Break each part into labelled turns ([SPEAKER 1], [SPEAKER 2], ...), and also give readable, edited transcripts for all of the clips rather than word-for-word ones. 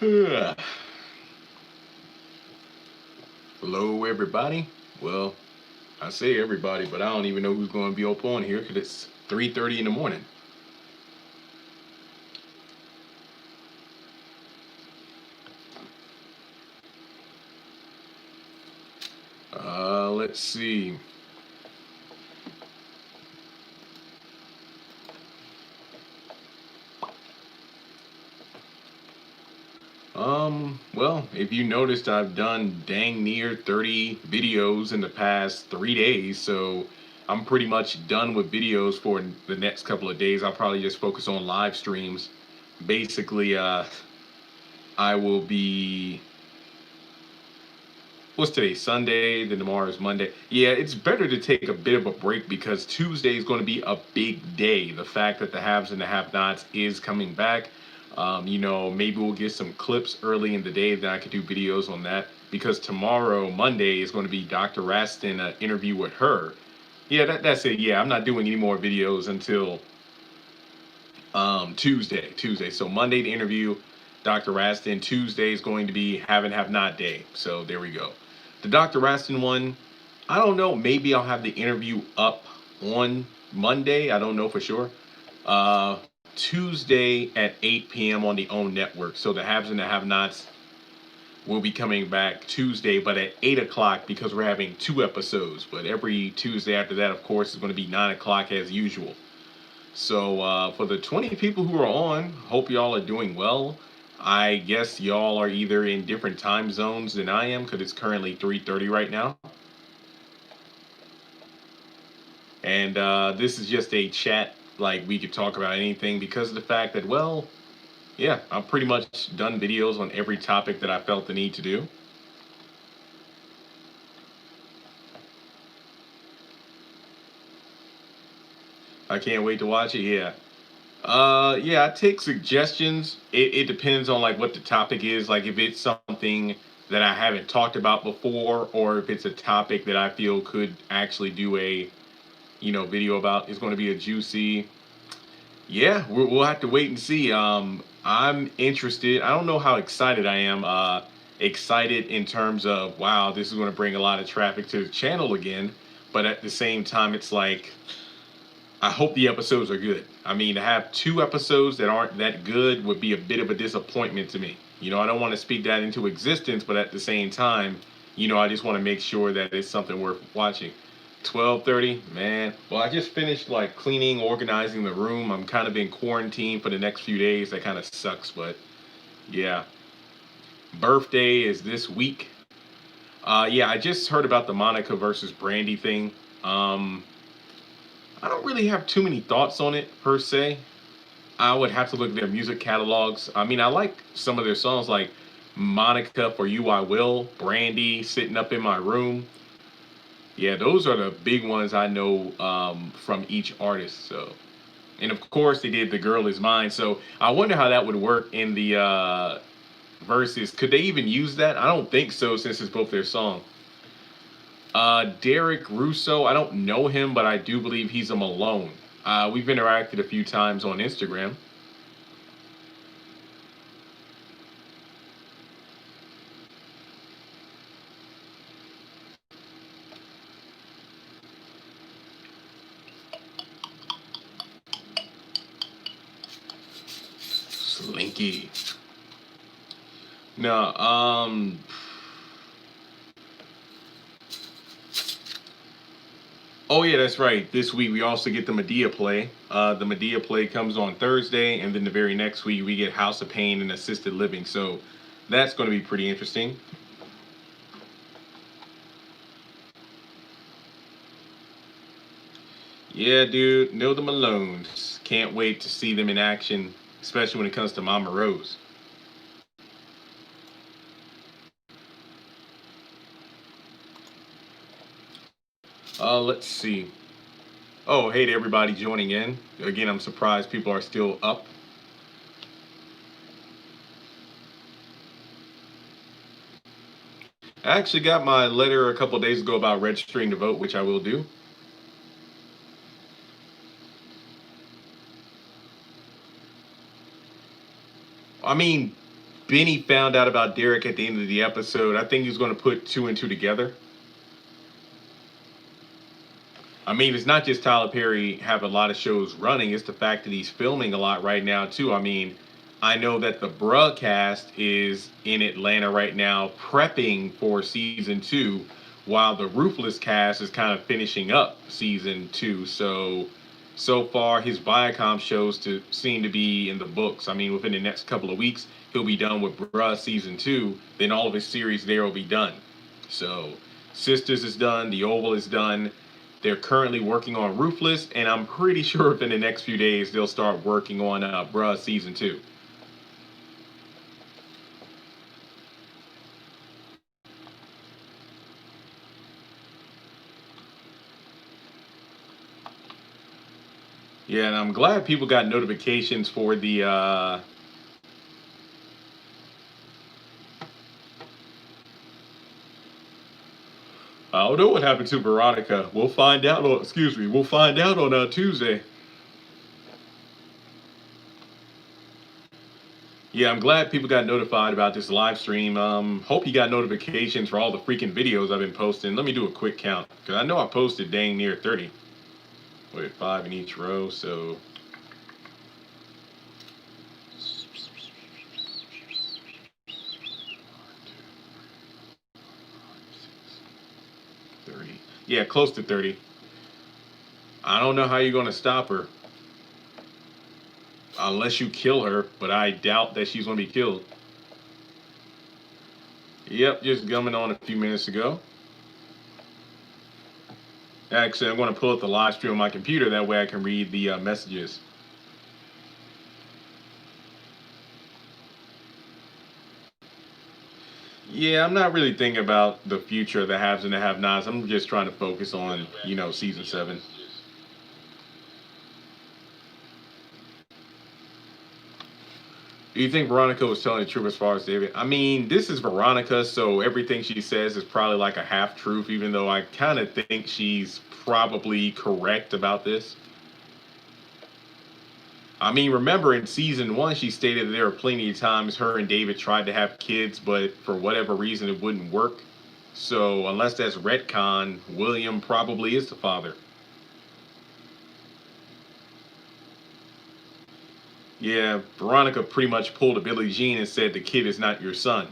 [SPEAKER 1] Hello, everybody. Well, I say everybody, but I don't even know who's going to be up on here because it's 3:30 in the morning. Let's see. Well, if you noticed, I've done dang near 30 videos in the past 3 days, so I'm pretty much done with videos for the next couple of days. I'll probably just focus on live streams. Basically, I will be what's today? Sunday, then tomorrow is Monday. Yeah, it's better to take a bit of a break because Tuesday is going to be a big day. The fact that the haves and the have-nots is coming back. Maybe we'll get some clips early in the day, then I could do videos on that. Because tomorrow, Monday, is going to be Dr. Rastin, interview with her. Yeah, that's it. Yeah, I'm not doing any more videos until Tuesday. Tuesday. So Monday, the interview, Dr. Rastin. Tuesday is going to be have and have not day. So there we go. The Dr. Rastin one, I don't know. Maybe I'll have the interview up on Monday. I don't know for sure. Uh, Tuesday at 8 p.m. on the OWN network. So the haves and the have-nots will be coming back Tuesday, but at 8 o'clock because we're having 2 episodes. But every Tuesday after that, of course, is going to be 9 o'clock as usual. So for the 20 people who are on, hope y'all are doing well. I guess y'all are either in different time zones than I am because it's currently 3:30 right now. And this is just a chat, like we could talk about anything because of the fact that, well, yeah, I've pretty much done videos on every topic that I felt the need to do. I can't wait to watch it. Yeah. Yeah, I take suggestions. It depends on like what the topic is. Like if it's something that I haven't talked about before, or if it's a topic that I feel could actually do a video about, it's going to be a juicy. Yeah, we'll have to wait and see. I'm interested. I don't know how excited I am. Excited in terms of wow, this is going to bring a lot of traffic to the channel again. But at the same time, it's like I hope the episodes are good. I mean, to have 2 episodes that aren't that good would be a bit of a disappointment to me. I don't want to speak that into existence, but at the same time, I just want to make sure that it's something worth watching. 12:30, man. Well, I just finished like cleaning, organizing the room. I'm kind of in quarantine for the next few days. That kind of sucks, but yeah. Birthday is this week. Yeah, I just heard about the Monica versus Brandy thing. Um, I don't really have too many thoughts on it per se. I would have to look at their music catalogs. I mean, I like some of their songs like Monica for You I Will, Brandy, Sitting Up in My Room. Yeah, those are the big ones I know from each artist. So, and of course, they did The Girl Is Mine. So I wonder how that would work in the verses. Could they even use that? I don't think so since it's both their song. Derek Russo, I don't know him, but I do believe he's a Malone. We've interacted a few times on Instagram. Slinky. No, oh yeah, that's right. This week we also get the Medea play. The Medea play comes on Thursday, and then the very next week we get House of Pain and Assisted Living. So that's going to be pretty interesting. Yeah, dude, know the Malones. Can't wait to see them in action, especially when it comes to Mama Rose. Let's see. Oh, hey to everybody joining in. Again, I'm surprised people are still up. I actually got my letter a couple days ago about registering to vote, which I will do. I mean, Benny found out about Derek at the end of the episode, I think he was going to put two and two together. I mean, it's not just Tyler Perry have a lot of shows running, it's the fact that he's filming a lot right now, too. I mean, I know that the broadcast is in Atlanta right now prepping for season two, while the Ruthless cast is kind of finishing up season two. So far, his Viacom shows to seem to be in the books. I mean, within the next couple of weeks, he'll be done with Bruh season two. Then all of his series there will be done. So, Sisters is done. The Oval is done. They're currently working on Ruthless, and I'm pretty sure within the next few days they'll start working on Bruh season two. Yeah, and I'm glad people got notifications for the I don't know what happened to Veronica. We'll find out on excuse me, we'll find out on Tuesday. Yeah, I'm glad people got notified about this live stream. Hope you got notifications for all the freaking videos I've been posting. Let me do a quick count, because I know I posted dang near 30. Wait, 5 in each row, so 30. Yeah, close to 30. I don't know how you're gonna stop her. Unless you kill her, but I doubt that she's gonna be killed. Yep, just coming on a few minutes ago. Actually, I'm going to pull up the live stream on my computer. That way I can read the messages. Yeah, I'm not really thinking about the future of the haves and the have-nots. I'm just trying to focus on, season 7. Do you think Veronica was telling the truth as far as David? I mean, this is Veronica, so everything she says is probably like a half truth, even though I kind of think she's probably correct about this. I mean, remember in season 1, she stated that there were plenty of times her and David tried to have kids, but for whatever reason, it wouldn't work. So, unless that's retcon, William probably is the father. Yeah, Veronica pretty much pulled a Billie Jean and said the kid is not your son.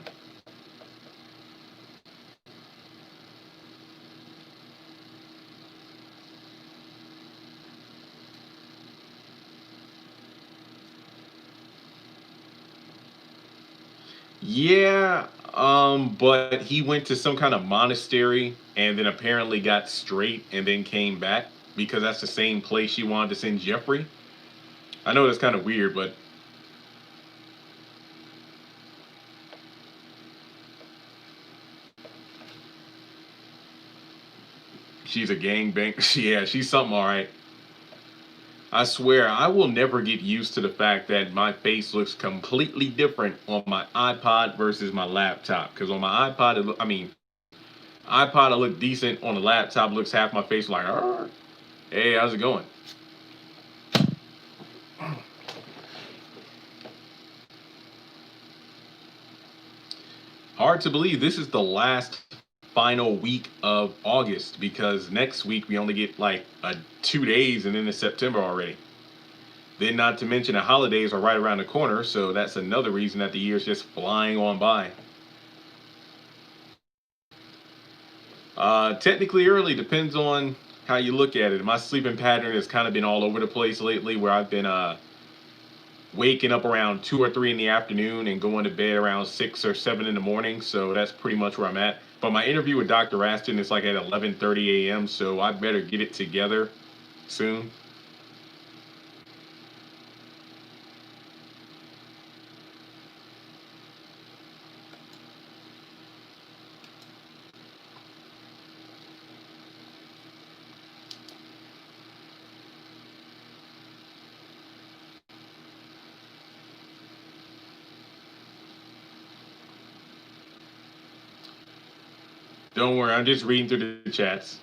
[SPEAKER 1] Yeah, but he went to some kind of monastery and then apparently got straight and then came back because that's the same place she wanted to send Jeffrey. I know that's kind of weird, but she's a gangbang. Yeah, she's something all right. I swear, I will never get used to the fact that my face looks completely different on my iPod versus my laptop. Because on my iPod, iPod, I look decent. On the laptop, looks half my face like, "Arr." Hey, how's it going? Hard to believe this is the last final week of August because next week we only get like 2 days and then it's September already. Then, not to mention, the holidays are right around the corner, so that's another reason that the year's just flying on by. Technically early, depends on how you look at it. My sleeping pattern has kind of been all over the place lately, where I've been waking up around 2 or 3 in the afternoon and going to bed around 6 or 7 in the morning. So that's pretty much where I'm at. But my interview with Dr. Aston is like at 11:30 a.m. So I better get it together soon. Don't worry, I'm just reading through the chats.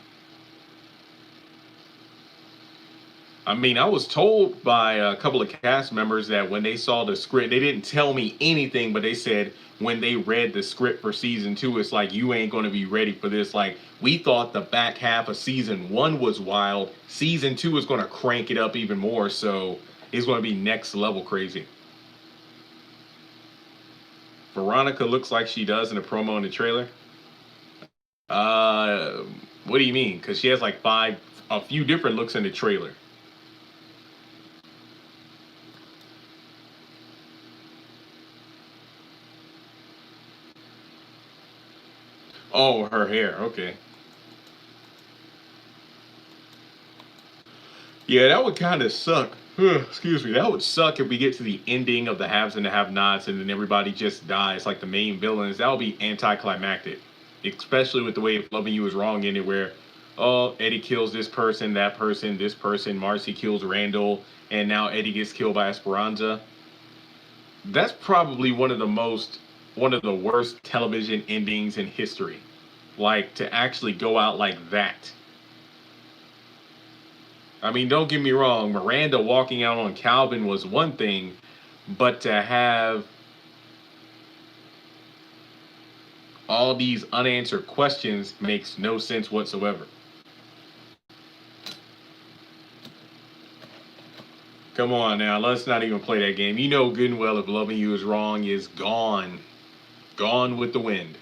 [SPEAKER 1] I mean, I was told by a couple of cast members that when they saw the script, they didn't tell me anything, but they said when they read the script for season two, it's like, you ain't going to be ready for this. Like, we thought the back half of season one was wild. Season two is going to crank it up even more. So it's going to be next level crazy. Veronica looks like she does in the promo in the trailer. Uh, what do you mean? Because she has like a few different looks in the trailer. Oh, her hair. Okay. Yeah, that would kind of suck. Excuse me. That would suck if we get to the ending of the haves and the have-nots, and then everybody just dies like the main villains. That would be anticlimactic, especially with the way If Loving You Is Wrong ended, where oh, Eddie kills this person, that person, this person. Marcy kills Randall, and now Eddie gets killed by Esperanza. That's probably one of the worst television endings in history. Like to actually go out like that. I mean, don't get me wrong, Miranda walking out on Calvin was one thing, but to have all these unanswered questions makes no sense whatsoever. Come on now, let's not even play that game. You know good and well If Loving You Is Wrong is gone. Gone with the wind.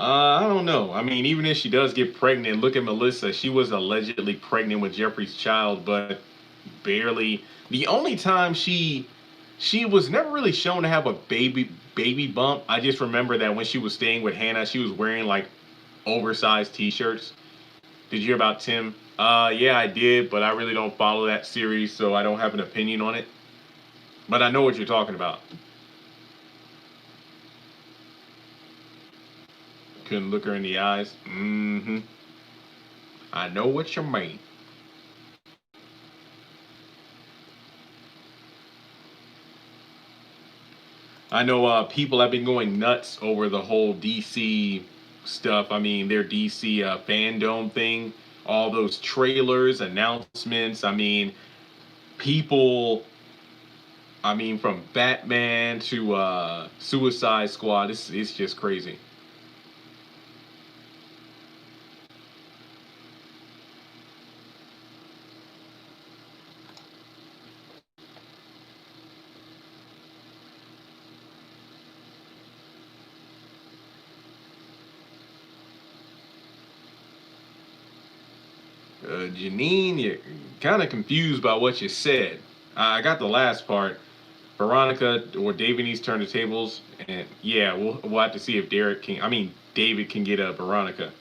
[SPEAKER 1] I don't know. I mean, even if she does get pregnant, look at Melissa. She was allegedly pregnant with Jeffrey's child, but barely. The only time she was never really shown to have a baby bump. I just remember that when she was staying with Hannah, she was wearing like oversized t-shirts. Did you hear about Tim? Yeah, I did, but I really don't follow that series, so I don't have an opinion on it. But I know what you're talking about. Couldn't look her in the eyes. Mm-hmm. I know what you mean. I know people have been going nuts over the whole DC stuff. I mean, their DC fandom thing, all those trailers, announcements. I mean, people. I mean, from Batman to Suicide Squad, it's just crazy. Janine, you're kind of confused by what you said. I got the last part. Veronica or David needs to turn the tables, and yeah, we'll have to see if Derek can. I mean, David can get a Veronica.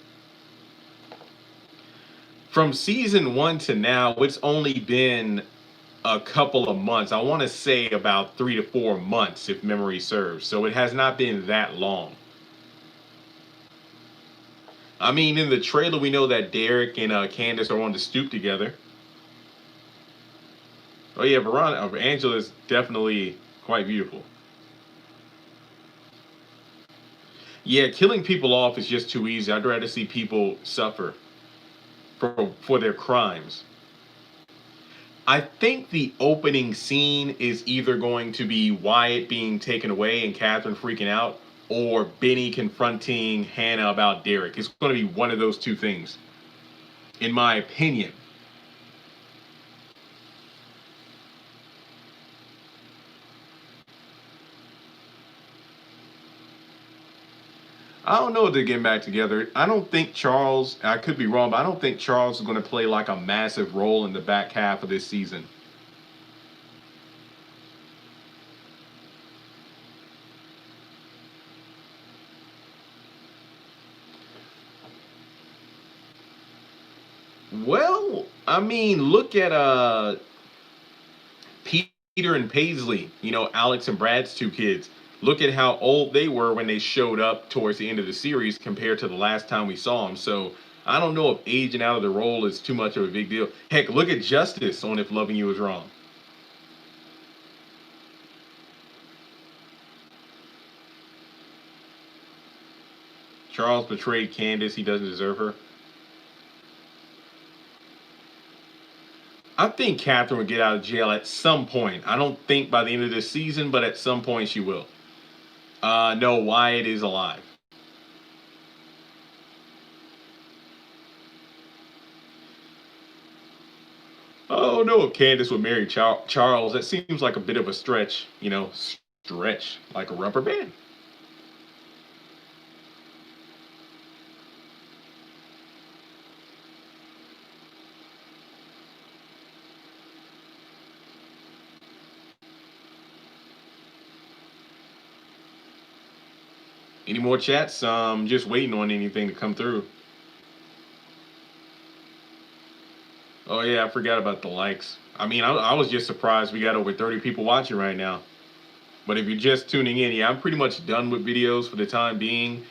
[SPEAKER 1] From season one to now, it's only been a couple of months. I want to say about 3 to 4 months, if memory serves. So it has not been that long. I mean, in the trailer, we know that Derek and Candace are on the stoop together. Oh yeah, Veronica, Angela's definitely quite beautiful. Yeah, killing people off is just too easy. I'd rather see people suffer for their crimes. I think the opening scene is either going to be Wyatt being taken away and Catherine freaking out, or Benny confronting Hannah about Derek. It's going to be one of those two things, in my opinion. I don't know if they're getting back together. I don't think Charles, I could be wrong, but I don't think Charles is going to play like a massive role in the back half of this season. Well, I mean, look at Peter and Paisley, Alex and Brad's two kids. Look at how old they were when they showed up towards the end of the series compared to the last time we saw them. So I don't know if aging out of the role is too much of a big deal. Heck, look at Justice on If Loving You Is Wrong. Charles betrayed Candace. He doesn't deserve her. I think Catherine will get out of jail at some point. I don't think by the end of this season, but at some point she will. No, Wyatt is alive. Oh no, if Candace would marry Charles, that seems like a bit of a stretch. Stretch like a rubber band. Any more chats? Just waiting on anything to come through. Oh yeah, I forgot about the likes. I mean, I was just surprised we got over 30 people watching right now. But if you're just tuning in, yeah, I'm pretty much done with videos for the time being.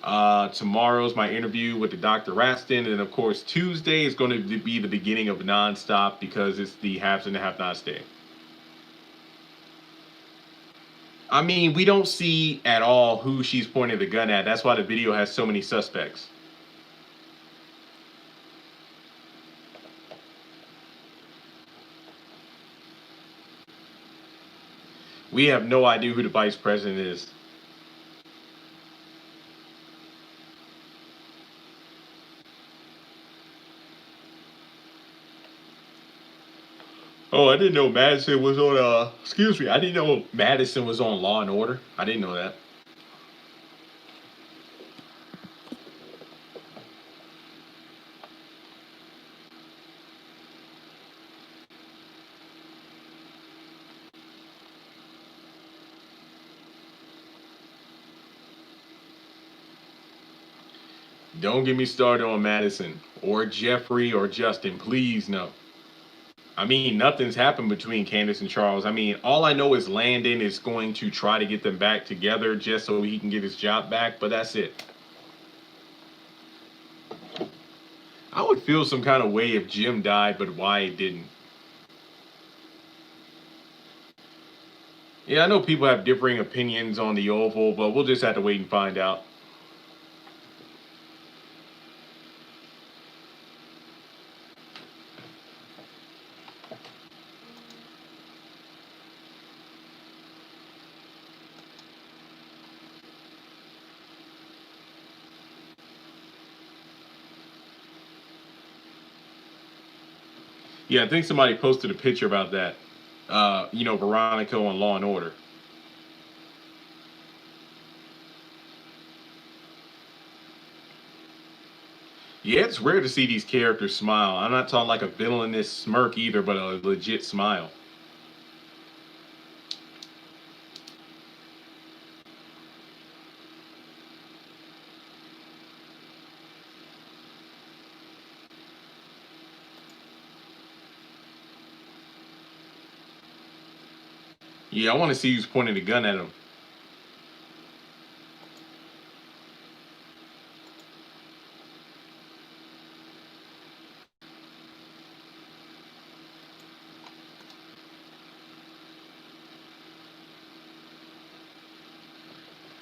[SPEAKER 1] Tomorrow's my interview with the Dr. Raston, and of course Tuesday is going to be the beginning of nonstop because it's the haves and the have-nots day. I mean, we don't see at all who she's pointing the gun at. That's why the video has so many suspects. We have no idea who the vice president is. Oh, I didn't know Madison was on excuse me, I didn't know Madison was on Law and Order. I didn't know that. Don't get me started on Madison or Jeffrey or Justin, please no. I mean, nothing's happened between Candace and Charles. I mean, all I know is Landon is going to try to get them back together just so he can get his job back, but that's it. I would feel some kind of way if Jim died, but Wyatt didn't. Yeah, I know people have differing opinions on the Oval, but we'll just have to wait and find out. Yeah, I think somebody posted a picture about that. Veronica on Law and Order. Yeah, it's rare to see these characters smile. I'm not talking like a villainous smirk either, but a legit smile. Yeah, I want to see who's pointing the gun at him.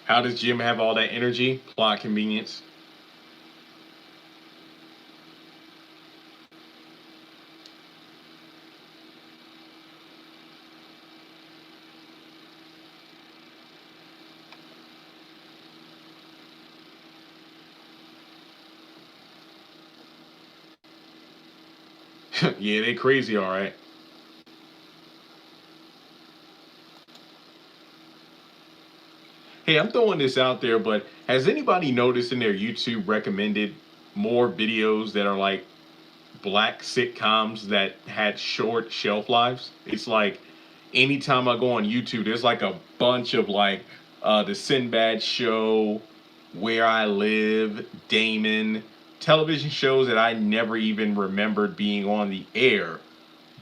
[SPEAKER 1] How does Jim have all that energy? Plot convenience. Yeah, they crazy, all right. Hey, I'm throwing this out there, but has anybody noticed in their YouTube recommended more videos that are like black sitcoms that had short shelf lives? It's like anytime I go on YouTube, there's like a bunch of like the Sinbad Show, Where I Live, Damon, television shows that I never even remembered being on the air,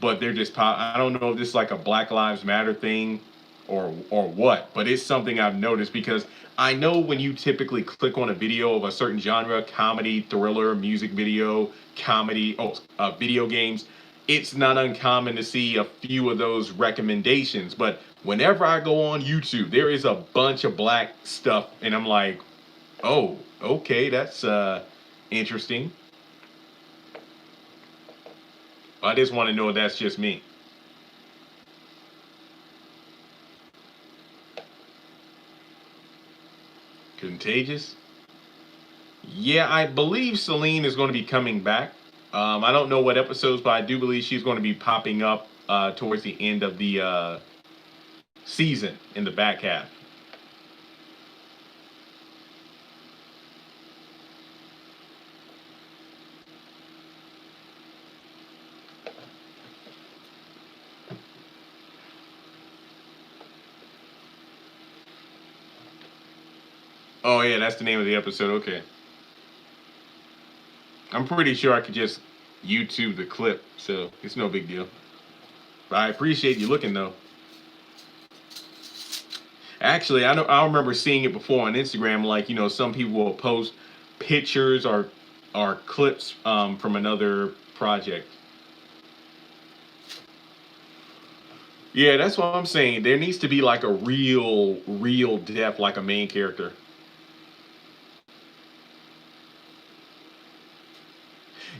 [SPEAKER 1] but they're just pop. I don't know if this is like a Black Lives Matter thing or what, but it's something I've noticed because I know when you typically click on a video of a certain genre, comedy, thriller, music video, comedy, video games, it's not uncommon to see a few of those recommendations. But whenever I go on YouTube, there is a bunch of black stuff, and I'm like, oh, Okay, that's interesting. I just want to know if that's just me. Contagious? Yeah, I believe Celine is going to be coming back. I don't know what episodes, but I do believe she's going to be popping up towards the end of the season in the back half. Oh yeah, that's the name of the episode. Okay, I'm pretty sure I could just YouTube the clip, so it's no big deal. But I appreciate you looking though. Actually, I know I remember seeing it before on Instagram. Like some people will post pictures or clips from another project. Yeah, that's what I'm saying. There needs to be like a real depth, like a main character.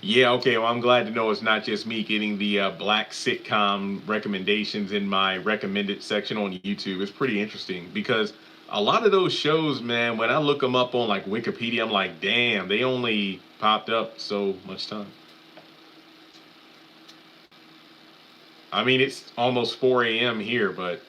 [SPEAKER 1] Yeah, okay. Well, I'm glad to know it's not just me getting the black sitcom recommendations in my recommended section on YouTube. It's pretty interesting because a lot of those shows, man, when I look them up on like Wikipedia, I'm like, damn, they only popped up so much time. I mean, it's almost 4 a.m. here, but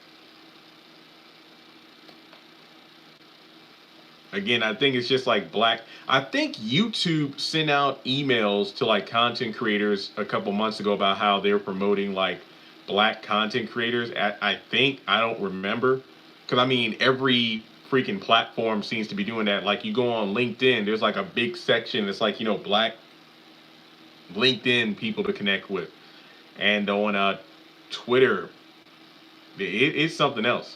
[SPEAKER 1] again, I think it's just like black. I think YouTube sent out emails to like content creators a couple months ago about how they're promoting like black content creators. I think I don't remember because I mean every freaking platform seems to be doing that. Like you go on LinkedIn, there's like a big section that's like black LinkedIn people to connect with, and on Twitter, it's something else.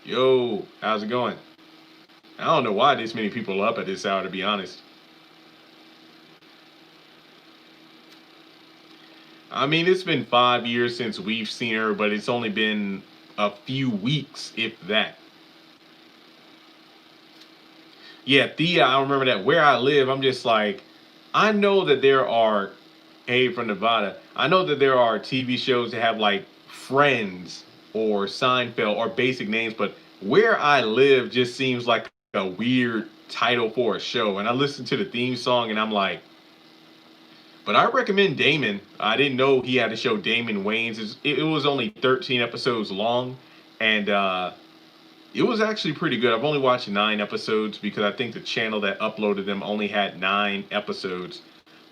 [SPEAKER 1] Yo, how's it going? I don't know why this many people are up at this hour, to be honest. I mean, it's been 5 years since we've seen her, but it's only been a few weeks, if that. Yeah, Thea, I remember that. Where I live, I'm just like, I know that there are, hey, from Nevada, I know that there are TV shows that have like Friends or Seinfeld or basic names, but where I live just seems like a weird title for a show. And I listen to the theme song and I'm like, but I recommend Damon. I didn't know he had a show, Damon Wayans. It was only 13 episodes long, and it was actually pretty good. I've only watched 9 episodes because I think the channel that uploaded them only had 9 episodes.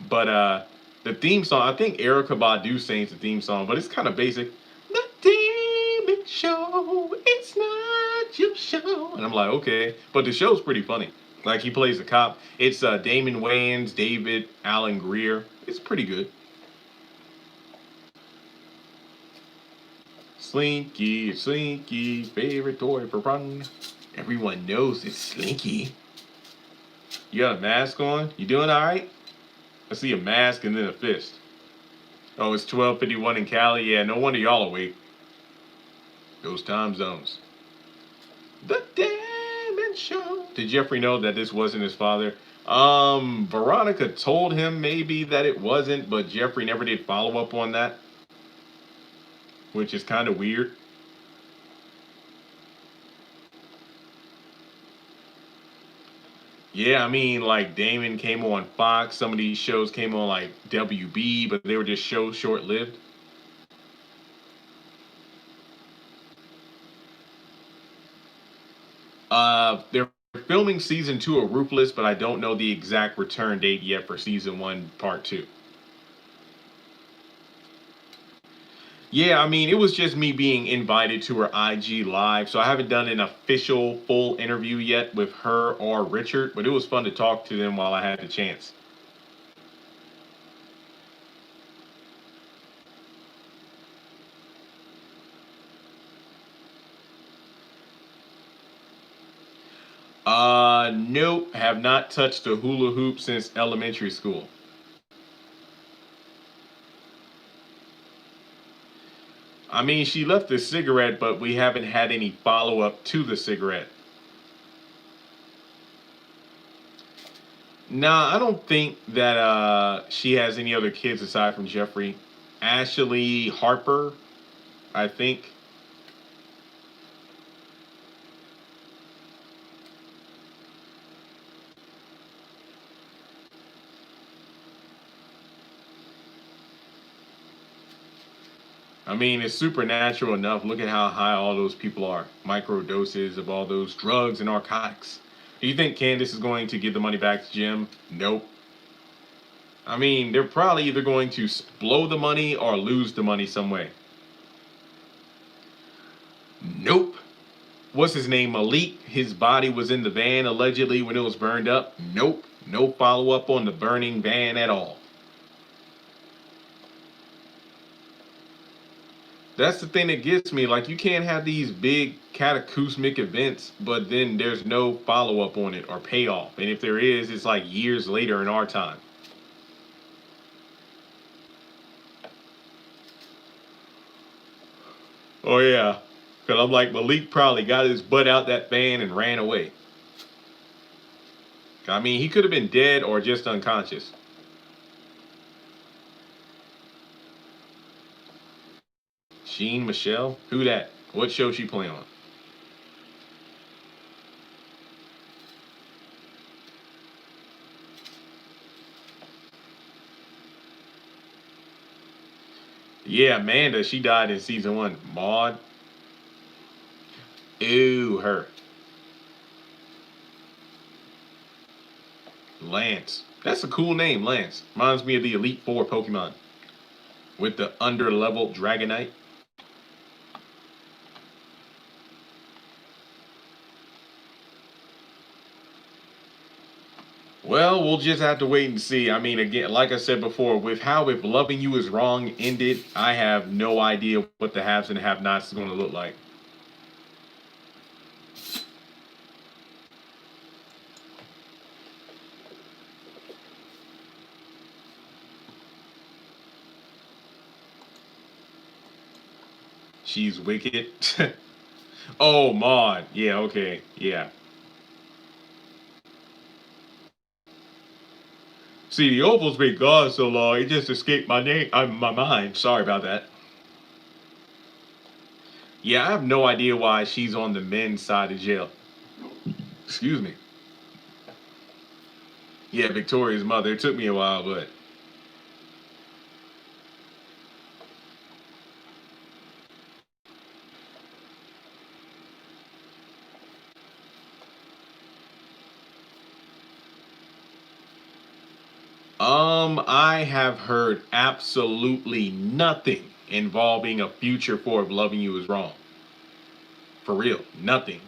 [SPEAKER 1] But the theme song, I think Erica Badu sings the theme song, but it's kind of basic. The Damon Show, it's not your show. And I'm like, okay. But the show's pretty funny. Like he plays a cop. It's Damon Wayans, David Allen Greer. It's pretty good. Slinky, Slinky, favorite toy for fun. Everyone knows it's Slinky. You got a mask on? You doing all right? I see a mask and then a fist. Oh, it's 12:51 in Cali. Yeah, no wonder y'all awake. Those time zones. The Damon Show. Did Jeffrey know that this wasn't his father? Veronica told him maybe that it wasn't, but Jeffrey never did follow up on that, which is kind of weird. Yeah, I mean, like Damon came on Fox. Some of these shows came on like WB, but they were just shows short lived. They're filming season two of Ruthless, but I don't know the exact return date yet for season one, part two. Yeah, I mean, it was just me being invited to her IG live, so I haven't done an official full interview yet with her or Richard, but it was fun to talk to them while I had the chance. Nope, have not touched a hula hoop since elementary school. I mean, she left the cigarette, but we haven't had any follow up to the cigarette. Nah, I don't think that she has any other kids aside from Jeffrey. Ashley Harper, I think. I mean, it's supernatural enough. Look at how high all those people are. Micro doses of all those drugs and narcotics. Do you think Candace is going to give the money back to Jim? Nope. I mean, they're probably either going to blow the money or lose the money some way. Nope. What's his name? Malik. His body was in the van allegedly when it was burned up. Nope. No follow up on the burning van at all. That's the thing that gets me. Like, you can't have these big cataclysmic events, but then there's no follow up on it or payoff. And if there is, it's like years later in our time. Oh, yeah. Because I'm like, Malik probably got his butt out that van and ran away. I mean, he could have been dead or just unconscious. Sheen Michelle? Who that? What show she play on? Yeah, Amanda. She died in season 1. Maud. Ew, her. Lance. That's a cool name, Lance. Reminds me of the Elite Four Pokemon. With the under-level Dragonite. Well, we'll just have to wait and see. I mean, again, like I said before, with how If Loving You Is Wrong ended, I have no idea what the haves and have-nots is going to look like. She's wicked. Oh, Maud. Yeah, okay. Yeah. See, the oval's been gone so long, it just escaped my name, my mind. Sorry about that. Yeah, I have no idea why she's on the men's side of jail. Excuse me. Yeah, Victoria's mother. It took me a while, but I have heard absolutely nothing involving a future for If Loving You Is Wrong. For real, nothing.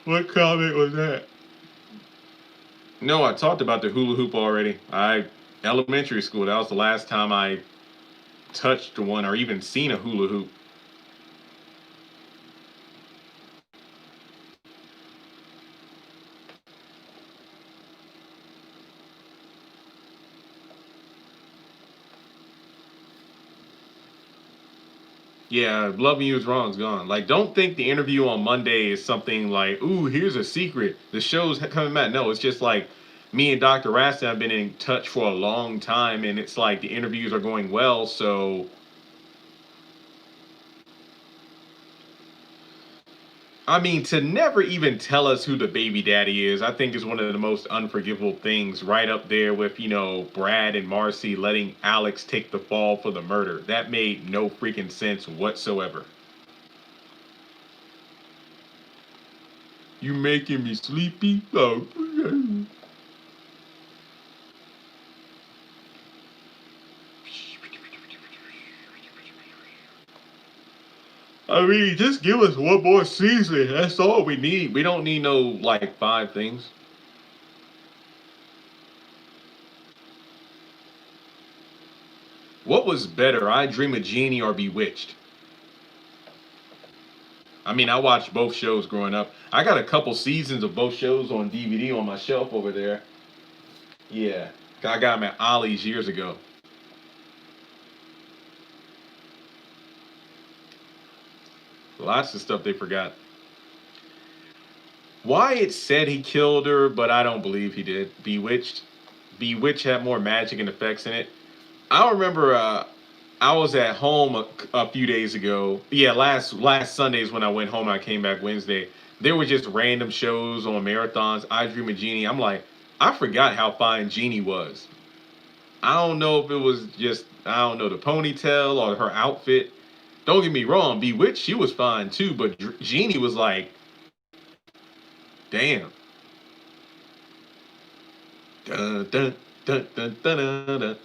[SPEAKER 1] What comment was that? No, I talked about the hula hoop already. Elementary school. That was the last time I touched one or even seen a hula hoop. Yeah, Loving You Is Wrong is gone. Like, don't think the interview on Monday is something like, ooh, here's a secret. The show's coming back. No, it's just like me and Dr. Rastin have been in touch for a long time, and it's like the interviews are going well. So, I mean, to never even tell us who the baby daddy is, I think is one of the most unforgivable things, right up there with, Brad and Marcy letting Alex take the fall for the murder. That made no freaking sense whatsoever. You making me sleepy? Oh. I mean, just give us one more season. That's all we need. We don't need no, like, 5 things. What was better, I Dream of Jeannie or Bewitched? I mean, I watched both shows growing up. I got a couple seasons of both shows on DVD on my shelf over there. Yeah. I got them at Ollie's years ago. Lots of stuff they forgot. Wyatt said he killed her, but I don't believe he did. Bewitched. Bewitched had more magic and effects in it. I remember I was at home a few days ago. Yeah, last Sundays when I went home, I came back Wednesday. There were just random shows on marathons. I Dream of Jeannie. I'm like, I forgot how fine Jeannie was. I don't know if it was just I don't know the ponytail or her outfit. Don't get me wrong, Bewitched she was fine too, but Jeannie was like, damn. Dun, dun, dun, dun, dun, dun, dun.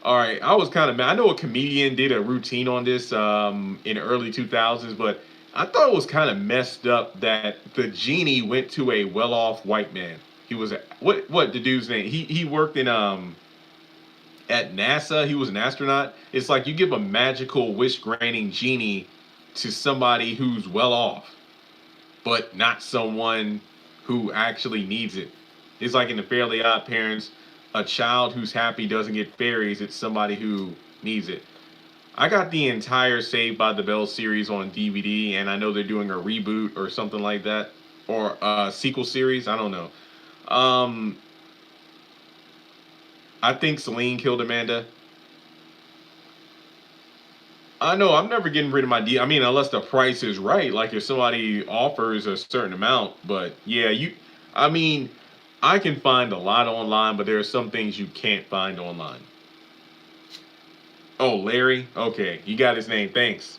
[SPEAKER 1] All right, I was kind of mad. I know a comedian did a routine on this in the early 2000s, but I thought it was kind of messed up that the genie went to a well-off white man. He was what the dude's name? He worked in at NASA. He was an astronaut. It's like you give a magical wish granting genie to somebody who's well off, but not someone who actually needs it. It's like in the Fairly Odd Parents, a child who's happy doesn't get fairies. It's somebody who needs it. I got the entire Saved by the Bell series on DVD, and I know they're doing a reboot or something like that, or a sequel series. I don't know. Um, I think Celine killed Amanda. I know I'm never getting rid of my D. I mean, unless the price is right, like if somebody offers a certain amount. But yeah, I mean, I can find a lot online, but there are some things you can't find online. Oh, Larry. Okay, you got his name. Thanks.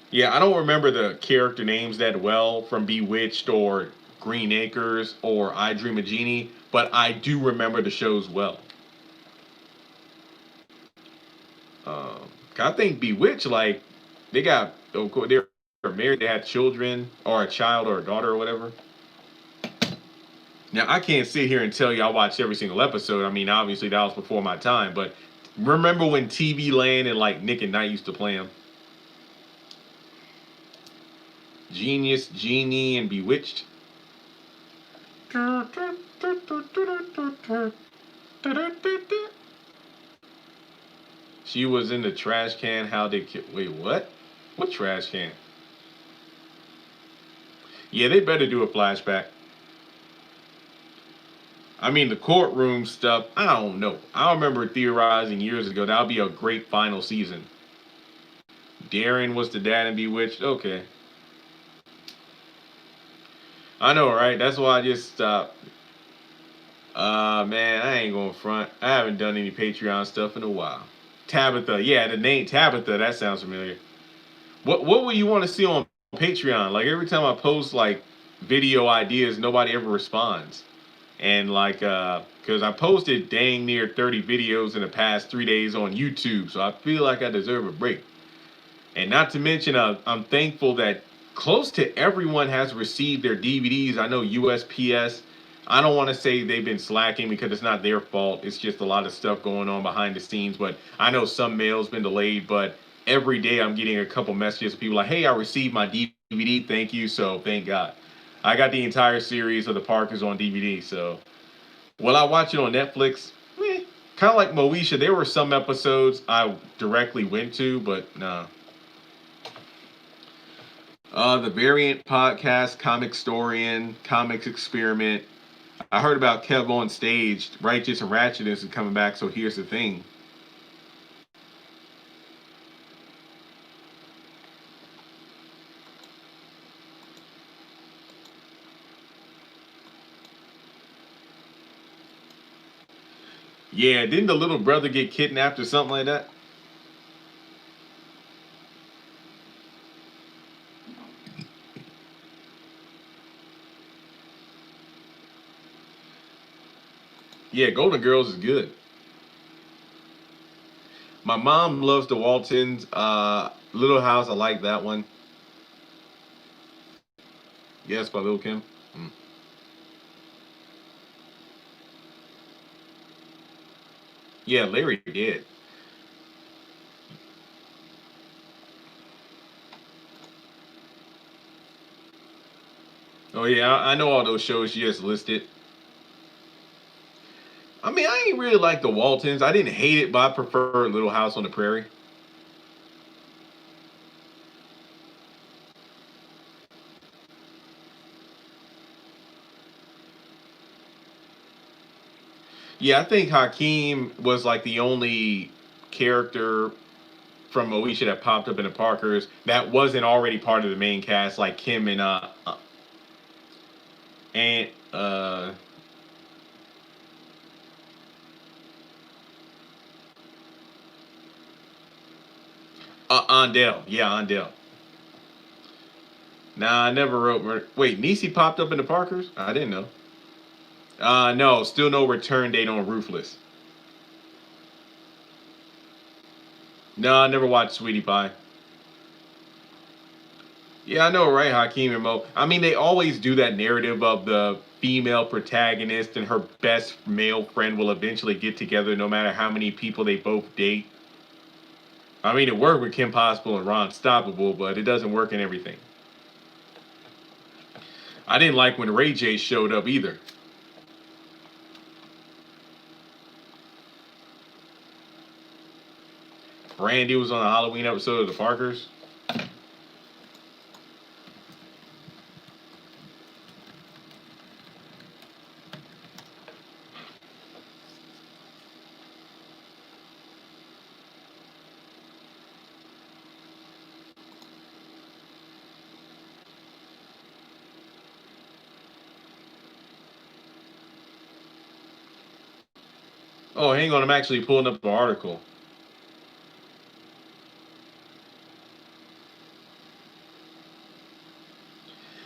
[SPEAKER 1] Yeah, I don't remember the character names that well from Bewitched or Green Acres or I Dream of Jeannie, but I do remember the shows well. I think Bewitched, like they got, of course, they're married, they had children or a child or a daughter or whatever. Now I can't sit here and tell you I watched every single episode. I mean, obviously that was before my time, but remember when TV Land and like Nick and Knight used to play them? Genius, Genie, and Bewitched. She was in the trash can. How they wait? What? What trash can? Yeah, they better do a flashback. I mean, the courtroom stuff. I don't know. I remember theorizing years ago that would be a great final season. Darren was the dad in Bewitched. Okay, I know, right? That's why I just stopped. Man, I ain't going front. I haven't done any Patreon stuff in a while. Tabitha, yeah, the name Tabitha. That sounds familiar. What would you want to see on Patreon? Like every time I post like video ideas, nobody ever responds. And like because I posted dang near 30 videos in the past 3 days on YouTube, so I feel like I deserve a break. And not to mention, I'm thankful that close to everyone has received their DVDs. I know USPS. I don't want to say they've been slacking because it's not their fault. It's just a lot of stuff going on behind the scenes. But I know some mail's been delayed. But every day I'm getting a couple messages of people like, "Hey, I received my DVD. Thank you." So thank God. I got the entire series of The Parkers on DVD. So will I watch it on Netflix? Kind of like Moesha. There were some episodes I directly went to, but nah. The Variant Podcast, Comic Storian, Comics Experiment. I heard about Kev on Stage. Righteous and Ratchet is coming back, so here's the thing. Yeah, didn't the little brother get kidnapped or something like that? Yeah, Golden Girls is good. My mom loves the Waltons. Little House, I like that one. Yes, by Lil Kim. Mm. Yeah, Larry did. Oh yeah, I know all those shows you just listed. I mean, I ain't really like the Waltons. I didn't hate it, but I prefer Little House on the Prairie. Yeah, I think Hakeem was like the only character from Moesha that popped up in the Parkers that wasn't already part of the main cast, like Kim and and Andel. Yeah, Andel. Nah, I never wrote. Wait, Nisi popped up in the Parkers? I didn't know. No, still no return date on Ruthless. No, I never watched Sweetie Pie. Yeah, I know, right? Hakeem and Mo. I mean, they always do that narrative of the female protagonist and her best male friend will eventually get together no matter how many people they both date. I mean, it worked with Kim Possible and Ron Stoppable, but it doesn't work in everything. I didn't like when Ray J showed up either. Randy was on a Halloween episode of The Parkers. Oh, hang on, I'm actually pulling up the article.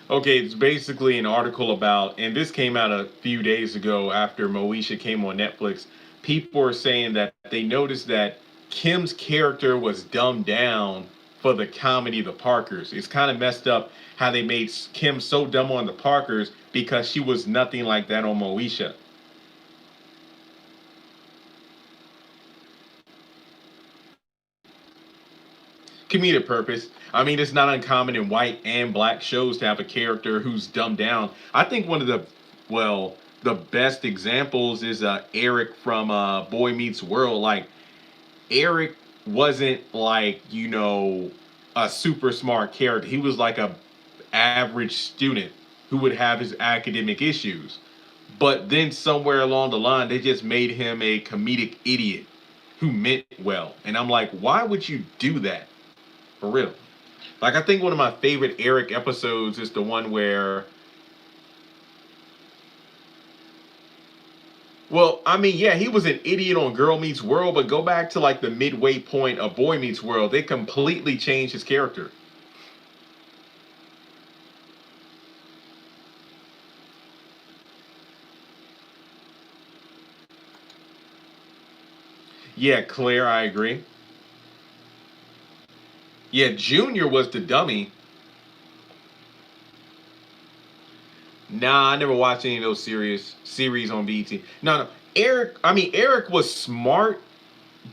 [SPEAKER 1] Okay, it's basically an article about, and this came out a few days ago after Moesha came on Netflix. People are saying that they noticed that Kim's character was dumbed down for the comedy of the Parkers. It's kind of messed up how they made Kim so dumb on the Parkers because she was nothing like that on Moesha. Comedic purpose. I mean, it's not uncommon in white and black shows to have a character who's dumbed down. I think one of the, well, the best examples is Eric from Boy Meets World. Like, Eric wasn't like, a super smart character. He was like a average student who would have his academic issues. But then somewhere along the line, they just made him a comedic idiot who meant well. And I'm like, why would you do that? For real. Like, I think one of my favorite Eric episodes is the one where, well, I mean, yeah, he was an idiot on Girl Meets World, but go back to like the midway point of Boy Meets World, they completely changed his character. Yeah, Claire, I agree. Yeah, Junior was the dummy. Nah, I never watched any of those series on BT. No, no. Eric was smart,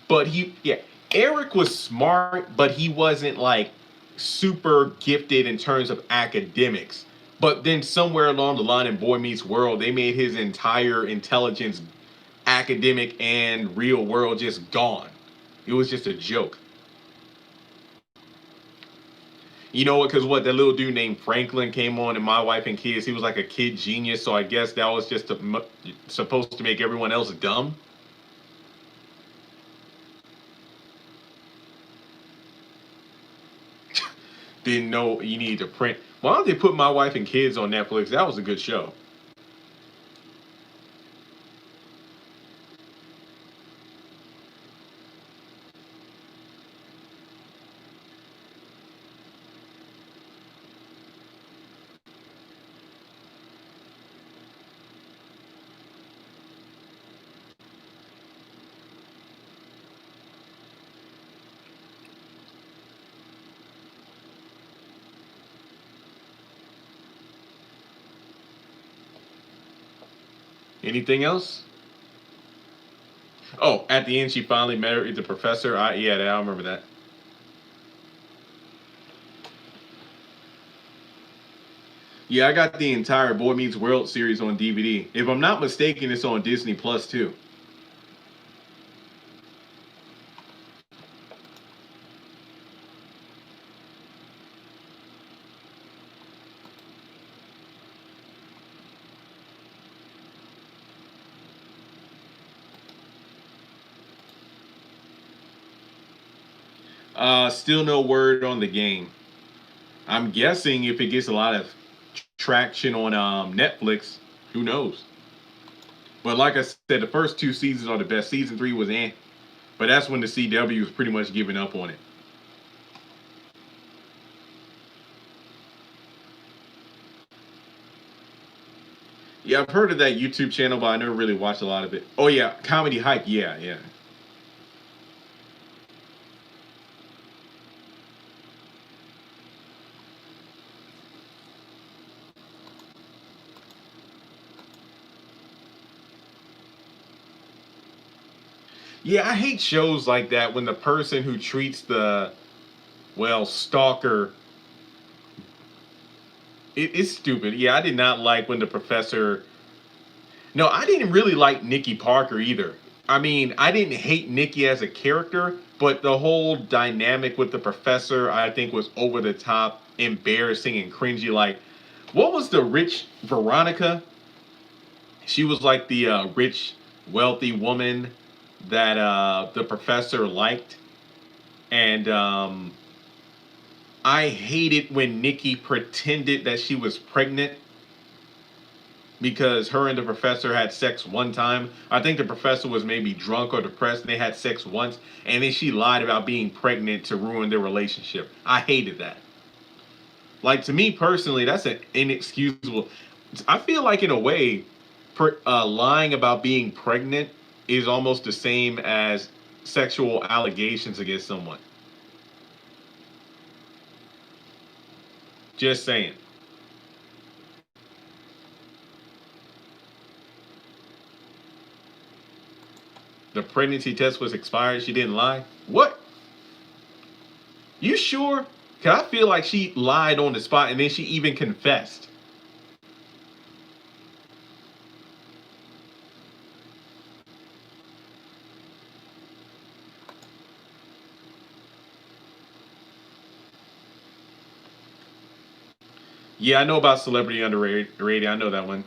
[SPEAKER 1] but Eric was smart, but he wasn't like super gifted in terms of academics. But then somewhere along the line in Boy Meets World, they made his entire intelligence, academic and real world, just gone. It was just a joke. You know what? Because what that little dude named Franklin came on in My Wife and Kids, he was like a kid genius. So I guess that was just supposed to make everyone else dumb. Didn't know you needed to print. Why don't they put My Wife and Kids on Netflix? That was a good show. Anything else? Oh, at the end, she finally married the professor. Yeah, I remember that. Yeah, I got the entire Boy Meets World series on DVD. If I'm not mistaken, it's on Disney Plus too. Still no word on the game. I'm guessing if it gets a lot of traction on Netflix, who knows? But like I said, the first two seasons are the best. Season three was but that's when the CW was pretty much giving up on it. Yeah, I've heard of that YouTube channel, but I never really watched a lot of it. Oh yeah, Comedy Hype. Yeah, yeah. Yeah, I hate shows like that when the person who treats the stalker, it's stupid. Yeah, I did not like when the professor. No, I didn't really like Nikki Parker either. I mean, I didn't hate Nikki as a character, but the whole dynamic with the professor, I think, was over the top, embarrassing, and cringy. Like, what was the rich Veronica? She was like the rich, wealthy woman that the professor liked, and I hated when Nikki pretended that she was pregnant because her and the professor had sex one time. I think the professor was maybe drunk or depressed and they had sex once, and then she lied about being pregnant to ruin their relationship. I hated that. Like, to me personally, that's an inexcusable. I feel like in a way, lying about being pregnant is almost the same as sexual allegations against someone. Just saying. The pregnancy test was expired. She didn't lie. What? You sure? Cause I feel like she lied on the spot and then she even confessed. Yeah, I know about celebrity underrated. I know that one.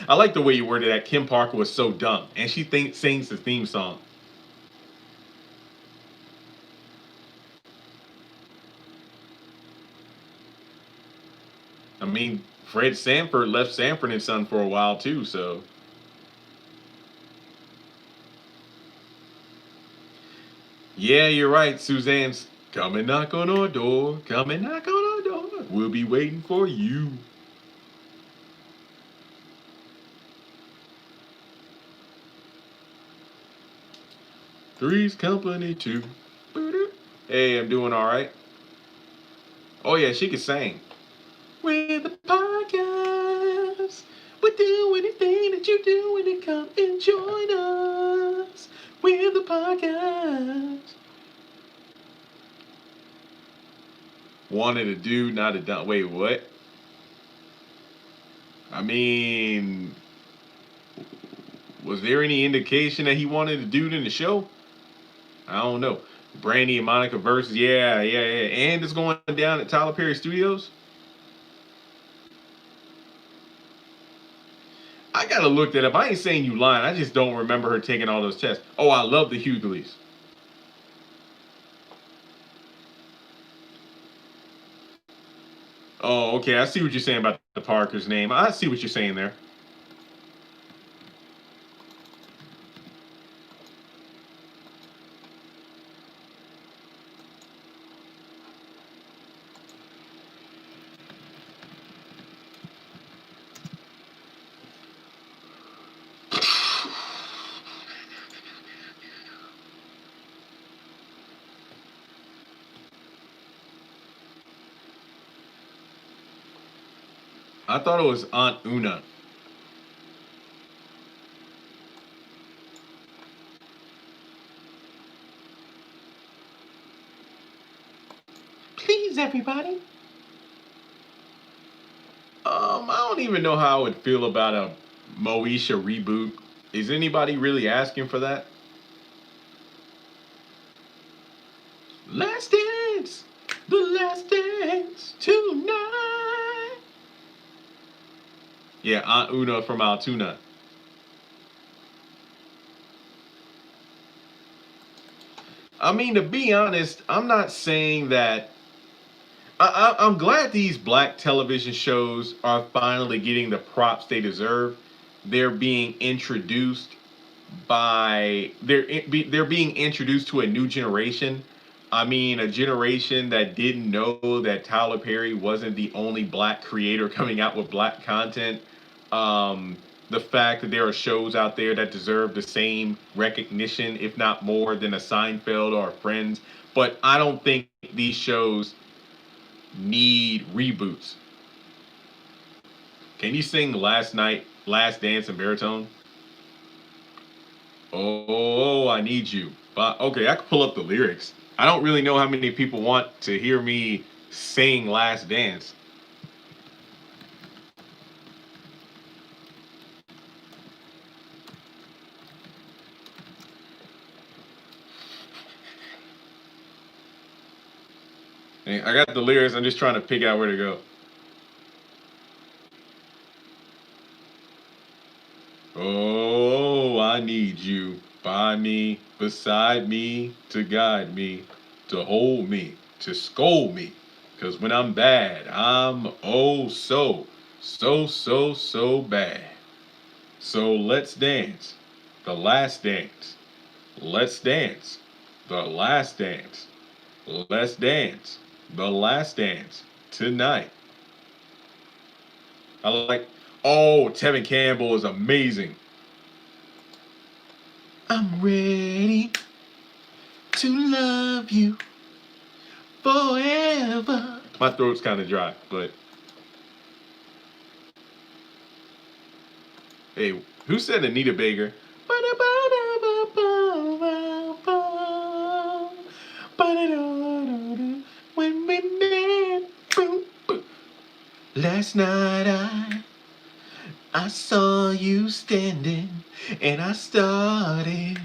[SPEAKER 1] I like the way you worded that. Kim Parker was so dumb, and she sings the theme song. I mean, Fred Sanford left Sanford and Son for a while too. So yeah, you're right. Suzanne's come and knock on our door. Come and knock on our door. We'll be waiting for you. Three's company too. Hey, I'm doing all right. Oh yeah, she could sing. We're the podcast. We do anything that you do and come and join us. We're the podcast. Wanted to do, not a done. Wait, what? I mean, was there any indication that he wanted to do it in the show? I don't know. Brandy and Monica versus, yeah, yeah, yeah. And it's going down at Tyler Perry Studios. I gotta look that up. I ain't saying you lying. I just don't remember her taking all those tests. Oh, I love the Hughleys. Oh, okay. I see what you're saying about the Parker's name. I see what you're saying there. I thought it was Aunt Una. Please, everybody. I don't even know how I would feel about a Moesha reboot. Is anybody really asking for that? Last dance, the last dance tonight. Yeah, Aunt Una from Altoona. I mean, to be honest, I'm not saying that. I'm glad these black television shows are finally getting the props they deserve. They're being introduced they're being introduced to a new generation. I mean, a generation that didn't know that Tyler Perry wasn't the only black creator coming out with black content. The fact that there are shows out there that deserve the same recognition, if not more, than a Seinfeld or a Friends. But I don't think these shows need reboots. Can you sing Last Dance in baritone? Oh, I need you. But okay, I can pull up the lyrics. I don't really know how many people want to hear me sing Last Dance. Hey, I got the lyrics. I'm just trying to pick out where to go. Oh, I need you by me, beside me, to guide me, to hold me, to scold me. Cause when I'm bad, I'm oh so bad. So let's dance. The last dance. Let's dance. The last dance. Let's dance. The last dance. Tonight. I like, oh, Tevin Campbell is amazing. I'm ready to love you forever. My throat's kind of dry, but hey, who said Anita Baker? When we met, last night I saw you standing, and I started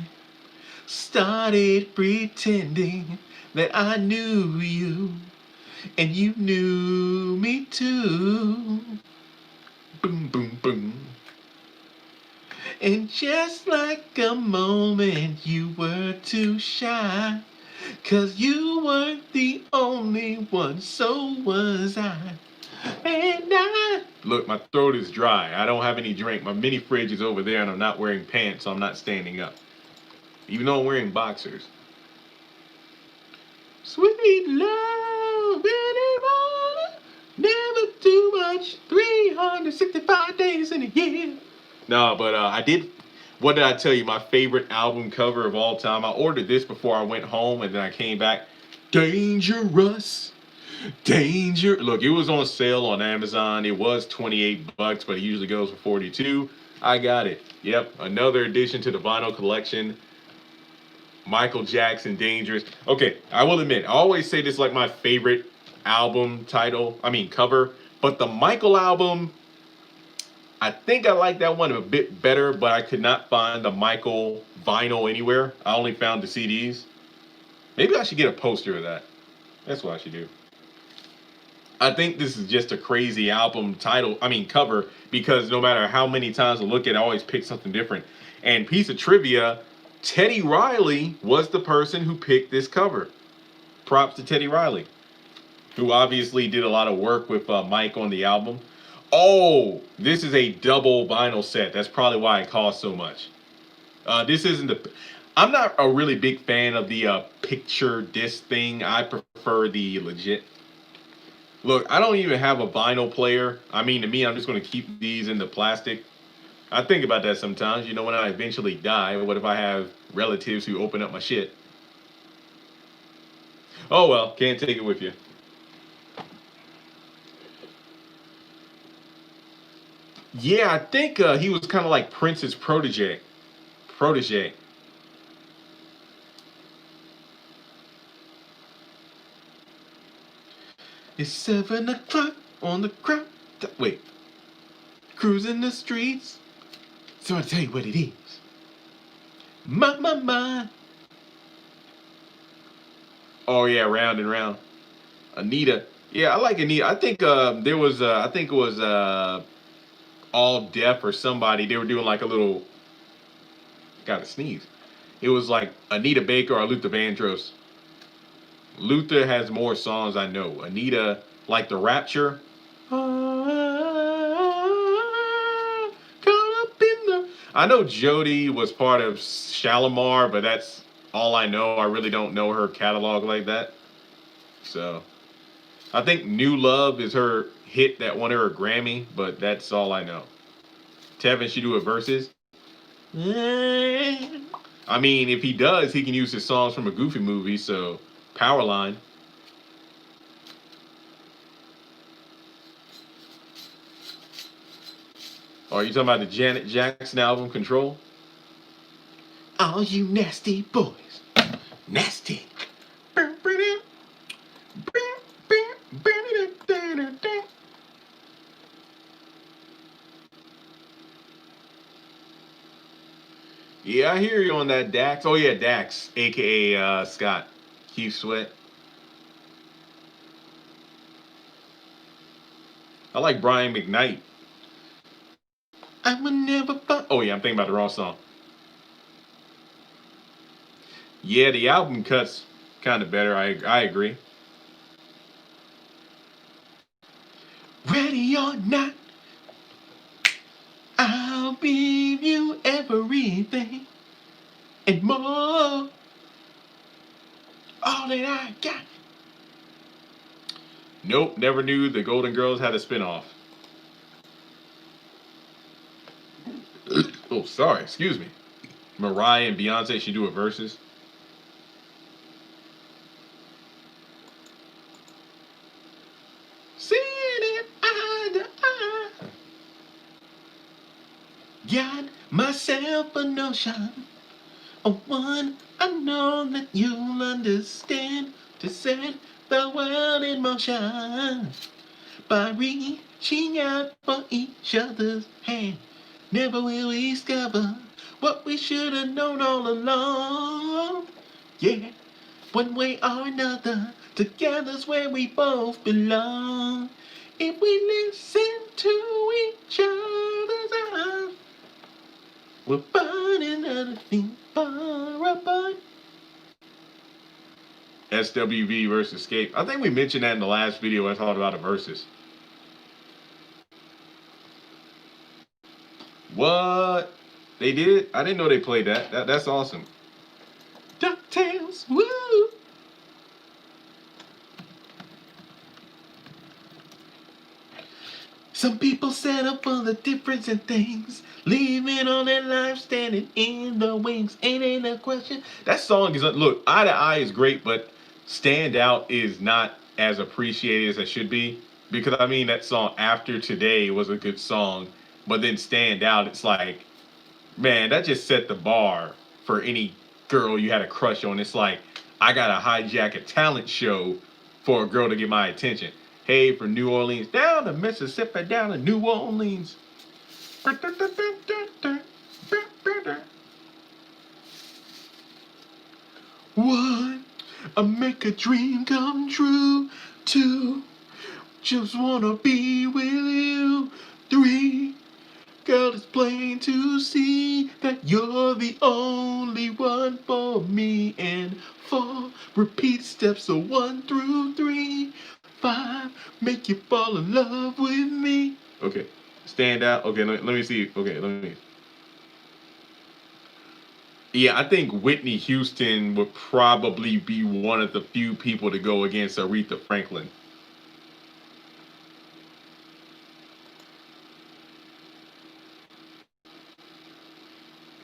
[SPEAKER 1] pretending that I knew you, and you knew me too. Boom, boom, boom. And just like a moment, you were too shy. 'Cause you weren't the only one, so was I. And I. Look, my throat is dry. I don't have any drink. My mini fridge is over there, and I'm not wearing pants, so I'm not standing up. Even though I'm wearing boxers. Sweet love, never too much. 365 days in a year. No, but I did. What did I tell you? My favorite album cover of all time. I ordered this before I went home, and then I came back. Dangerous, danger. Look, it was on sale on Amazon. It was $28, but it usually goes for 42. I got it. Yep, another addition to the vinyl collection. Michael Jackson, Dangerous. Okay, I will admit, I always say this is like my favorite album title. I mean cover, but the Michael album, I think I like that one a bit better, but I could not find the Michael vinyl anywhere. I only found the CDs. Maybe I should get a poster of that. That's what I should do. I think this is just a crazy album title, I mean cover, because no matter how many times I look at it, I always pick something different. And piece of trivia, Teddy Riley was the person who picked this cover. Props to Teddy Riley, who obviously did a lot of work with Mike on the album. Oh, this is a double vinyl set. That's probably why it costs so much. This isn't the. I'm not a really big fan of the picture disc thing. I prefer the legit. Look, I don't even have a vinyl player. I mean, to me, I'm just going to keep these in the plastic. I think about that sometimes. You know, when I eventually die, what if I have relatives who open up my shit? Oh well, can't take it with you. Yeah, I think he was kind of like Prince's protege. Protege. It's 7 o'clock on the crowd. Wait, cruising the streets. So I'll tell you what it is. My. Oh yeah, round and round. Anita. Yeah, I like Anita. I think there was. I think it was All Deaf or somebody. They were doing like a little. Gotta sneeze. It was like Anita Baker or Luther Vandross. Luther has more songs I know. Anita, like the Rapture. Caught up in the. I know Jody was part of Shalimar, but that's all I know. I really don't know her catalog like that. So I think New Love is her hit that won her a Grammy, but that's all I know. Tevin should do a verses. I mean, if he does, he can use his songs from a Goofy movie. So Powerline. Oh, are you talking about the Janet Jackson album Control? All you nasty boys. Nasty. Yeah, I hear you on that, Dax. Oh, yeah, Dax, aka Scott. Keith Sweat. I like Brian McKnight. I would never find. Oh, yeah, I'm thinking about the wrong song. Yeah, the album cuts kind of better. I agree. Ready or not, I'll give you everything and more. All that I got. Nope, never knew the Golden Girls had a spinoff. Oh, sorry, excuse me. Mariah and Beyonce should do a versus. Seeing it eye to eye. Got myself a notion of one I know that you'll understand to set the world in motion by reaching out for each other's hand. Never will we discover what we should have known all along. Yeah, one way or another, together's where we both belong. If we listen to each other's eyes, we're finding anything far apart. SWV versus Escape. I think we mentioned that in the last video I talked about the verses. What? They did? I didn't know they played that. That's awesome. DuckTales, woo! Some people settle for the difference in things, leaving all their life standing in the wings. Ain't a question. That song is, look, Eye to Eye is great, but Stand Out is not as appreciated as it should be. Because I mean, that song After Today was a good song, but then Stand Out, it's like, man, that just set the bar for any girl you had a crush on. It's like, I gotta hijack a talent show for a girl to get my attention. Hey, from New Orleans down to Mississippi, down to New Orleans. One, I make a dream come true. Two, just wanna be with you. Three, girl, it's plain to see that you're the only one for me. And four, repeat steps of 1 through 3. 5, make you fall in love with me. Okay, Stand Out. Okay, let me see. Okay, let me. Yeah, I think Whitney Houston would probably be one of the few people to go against Aretha Franklin.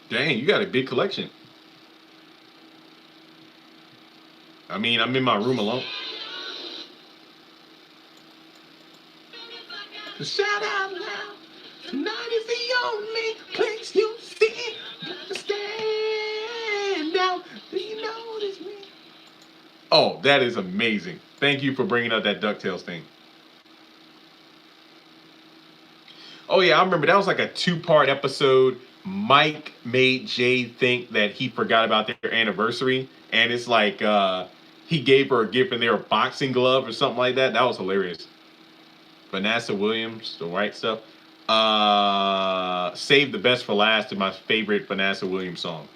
[SPEAKER 1] Dang, you got a big collection. I mean, I'm in my room alone. Shout out loud. Tonight is the only place you see. Got to stand out. Do you notice me? Oh, that is amazing. Thank you for bringing up that DuckTales thing. Oh, yeah, I remember that was like a 2-part episode. Mike made Jay think that he forgot about their anniversary. And it's like he gave her a gift and they were boxing glove or something like that. That was hilarious. Vanessa Williams, the white stuff. Save the Best for Last is my favorite Vanessa Williams song.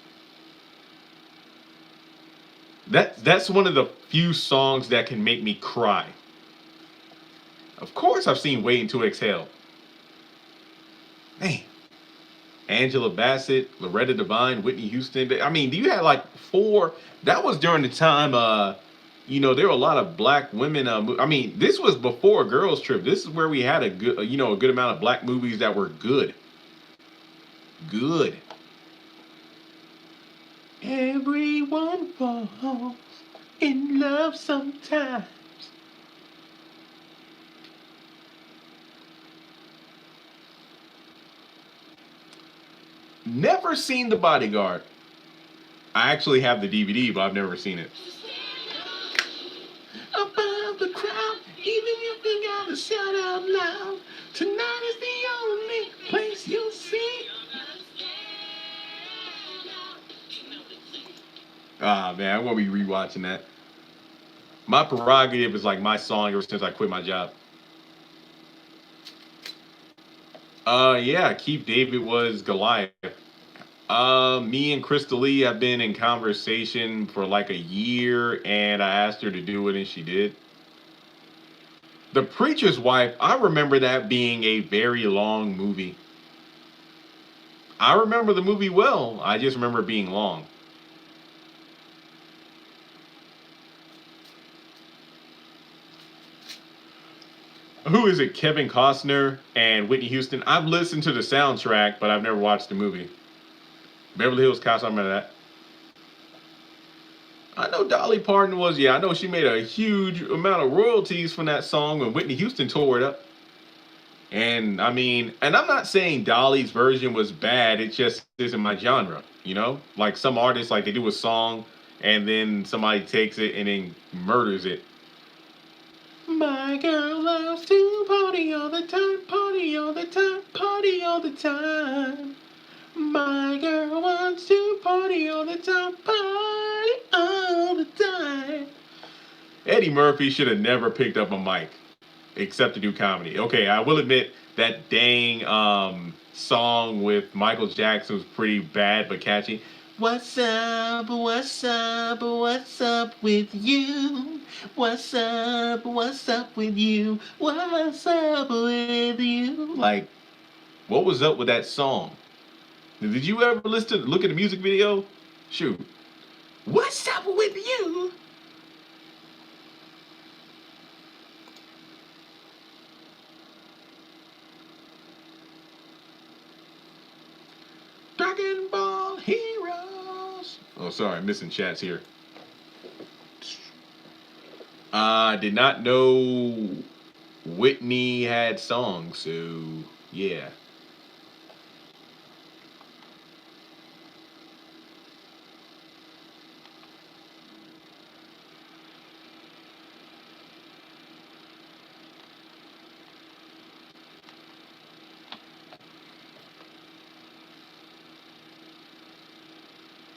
[SPEAKER 1] That's one of the few songs that can make me cry. Of course, I've seen "Waiting to Exhale." Man, Angela Bassett, Loretta Devine, Whitney Houston. I mean, you had like four. That was during the time. There were a lot of black women. I mean, this was before Girls Trip. This is where we had a good, a good amount of black movies that were good. Good. Everyone falls in love sometimes. Never seen The Bodyguard. I actually have the DVD, but I've never seen it. Above the crowd, even if you gotta shout out loud. Tonight is the only place you'll see. Ah man, I'm gonna be rewatching that. My prerogative is like my song ever since I quit my job. Yeah, Keith David was Goliath. Me and Crystal Lee have been in conversation for like a year, and I asked her to do it, and she did. The Preacher's Wife, I remember that being a very long movie. I remember the movie well. I just remember it being long. Who is it? Kevin Costner and Whitney Houston. I've listened to the soundtrack, but I've never watched the movie. Beverly Hills Cop, I remember that. I know Dolly Parton was, yeah, I know she made a huge amount of royalties from that song when Whitney Houston tore it up. And I mean, and I'm not saying Dolly's version was bad, it just isn't my genre, you know? Like some artists, like they do a song and then somebody takes it and then murders it. My girl loves to party all the time, party all the time, party all the time. My girl wants to party all the time, party all the time. Eddie Murphy should have never picked up a mic except to do comedy. Okay, I will admit that dang song with Michael Jackson was pretty bad but catchy. What's up? What's up? What's up with you? What's up? What's up with you? What's up with you? Like, what was up with that song? Did you ever look at the music video? Shoot. What's up with you? Dragon Ball Heroes. Oh, sorry, missing chats here. I did not know Whitney had songs, so yeah.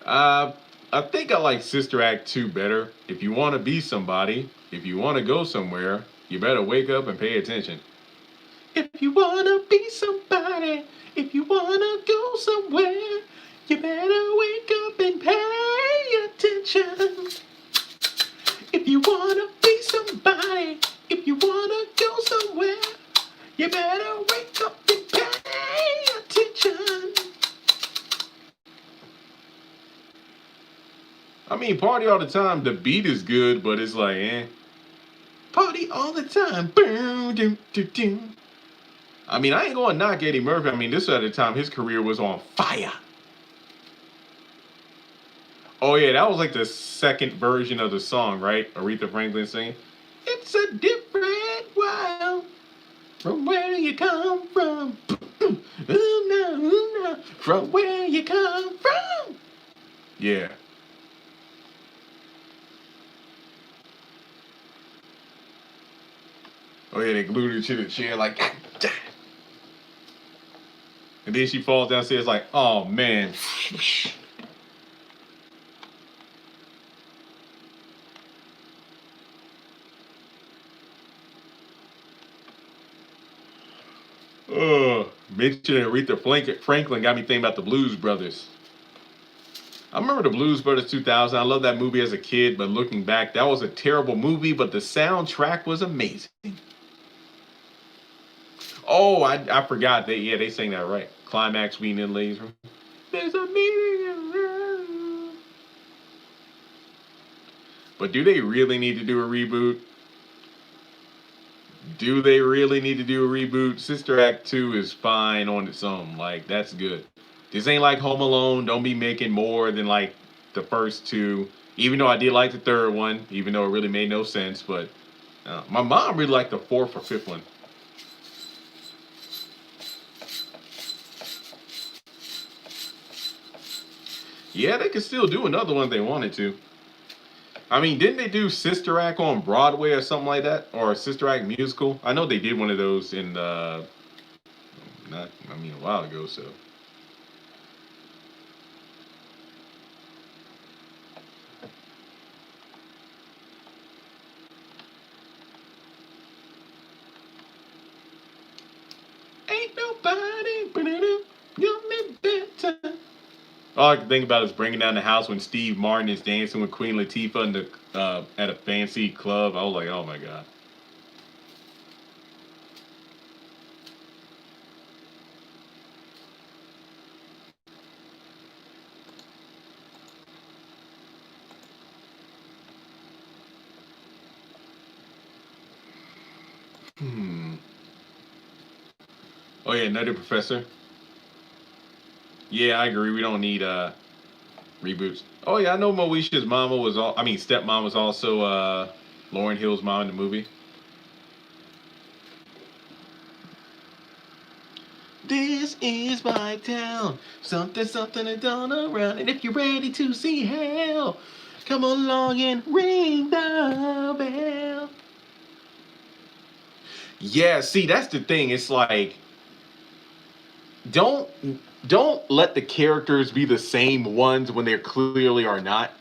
[SPEAKER 1] Uh, I think I like Sister Act 2 better. If you want to be somebody, if you want to go somewhere, you better wake up and pay attention. If you want to be somebody, if you want to go somewhere, you better wake up and pay attention. If you want to be somebody, if you want to go somewhere, you better wake up and pay attention. I mean, party all the time. The beat is good, but it's like, eh. Party all the time. Boom, doom, doom, doom. I mean, I ain't going to knock Eddie Murphy. I mean, this at the time his career was on fire. Oh yeah, that was like the second version of the song, right? Aretha Franklin singing. It's a different world from where you come from. Ooh, no, ooh, no. From where you come from. Yeah. Oh yeah, they glued her to the chair like, and then she falls downstairs like, oh man. Mentioning Aretha Franklin got me thinking about the Blues Brothers. I remember the Blues Brothers 2000. I love that movie as a kid, but looking back, that was a terrible movie, but the soundtrack was amazing. Oh, I forgot that. Yeah, they sang that right. Climax, we in ladies room. There's a meaning in love. But do they really need to do a reboot? Do they really need to do a reboot? Sister Act 2 is fine on its own. Like, that's good. This ain't like Home Alone. Don't be making more than like the first two. Even though I did like the third one, even though it really made no sense. But my mom really liked the fourth or fifth one. Yeah, they could still do another one if they wanted to. I mean, didn't they do Sister Act on Broadway or something like that? Or a Sister Act musical? I know they did one of those in not I mean a while ago, so. Ain't nobody got me better. All I can think about is bringing down the house when Steve Martin is dancing with Queen Latifah in the at a fancy club. I was like, oh my god. Hmm. Oh yeah, Nutty Professor. Yeah, I agree. We don't need reboots. Oh yeah, I know Moesha's mama was all. I mean, stepmom was also Lauren Hill's mom in the movie. This is my town. Something, something to done around. And if you're ready to see hell, come along and ring the bell. Yeah, see, that's the thing. It's like don't don't let the characters be the same ones when they clearly are not.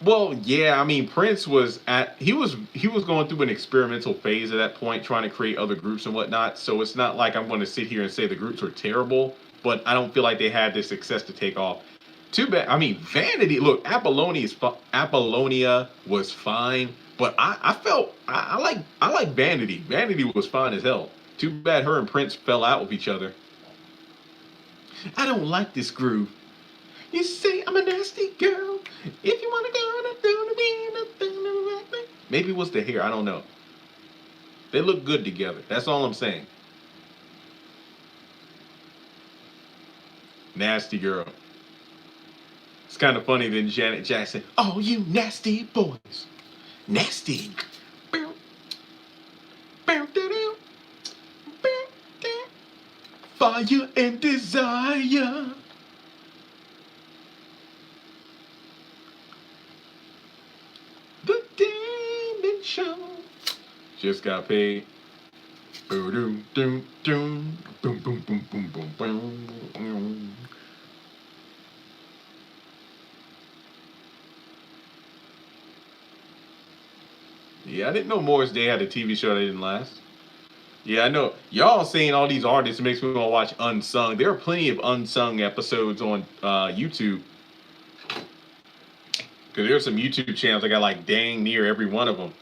[SPEAKER 1] Well, yeah, I mean Prince was at he was going through an experimental phase at that point, trying to create other groups and whatnot. So it's not like I'm going to sit here and say the groups were terrible, but I don't feel like they had the success to take off. Too bad. I mean, Vanity. Look, Apollonia was fine, but I felt I like Vanity. Vanity was fine as hell. Too bad her and Prince fell out with each other. I don't like this groove. You say I'm a nasty girl. If you wanna go, don't be nothing to me. Maybe it was the hair. I don't know. They look good together. That's all I'm saying. Nasty girl. It's kind of funny then Janet Jackson. Oh, you nasty boys. Nasty. Fire and desire. The Damon Show. Just got paid. Boom, boom, boom, boom, boom, boom, boom, boom, boom. Yeah, I didn't know Morris Day had a TV show that didn't last. Yeah, I know. Y'all saying all these artists makes me want to watch Unsung. There are plenty of Unsung episodes on YouTube. Because there's some YouTube channels that got like dang near every one of them.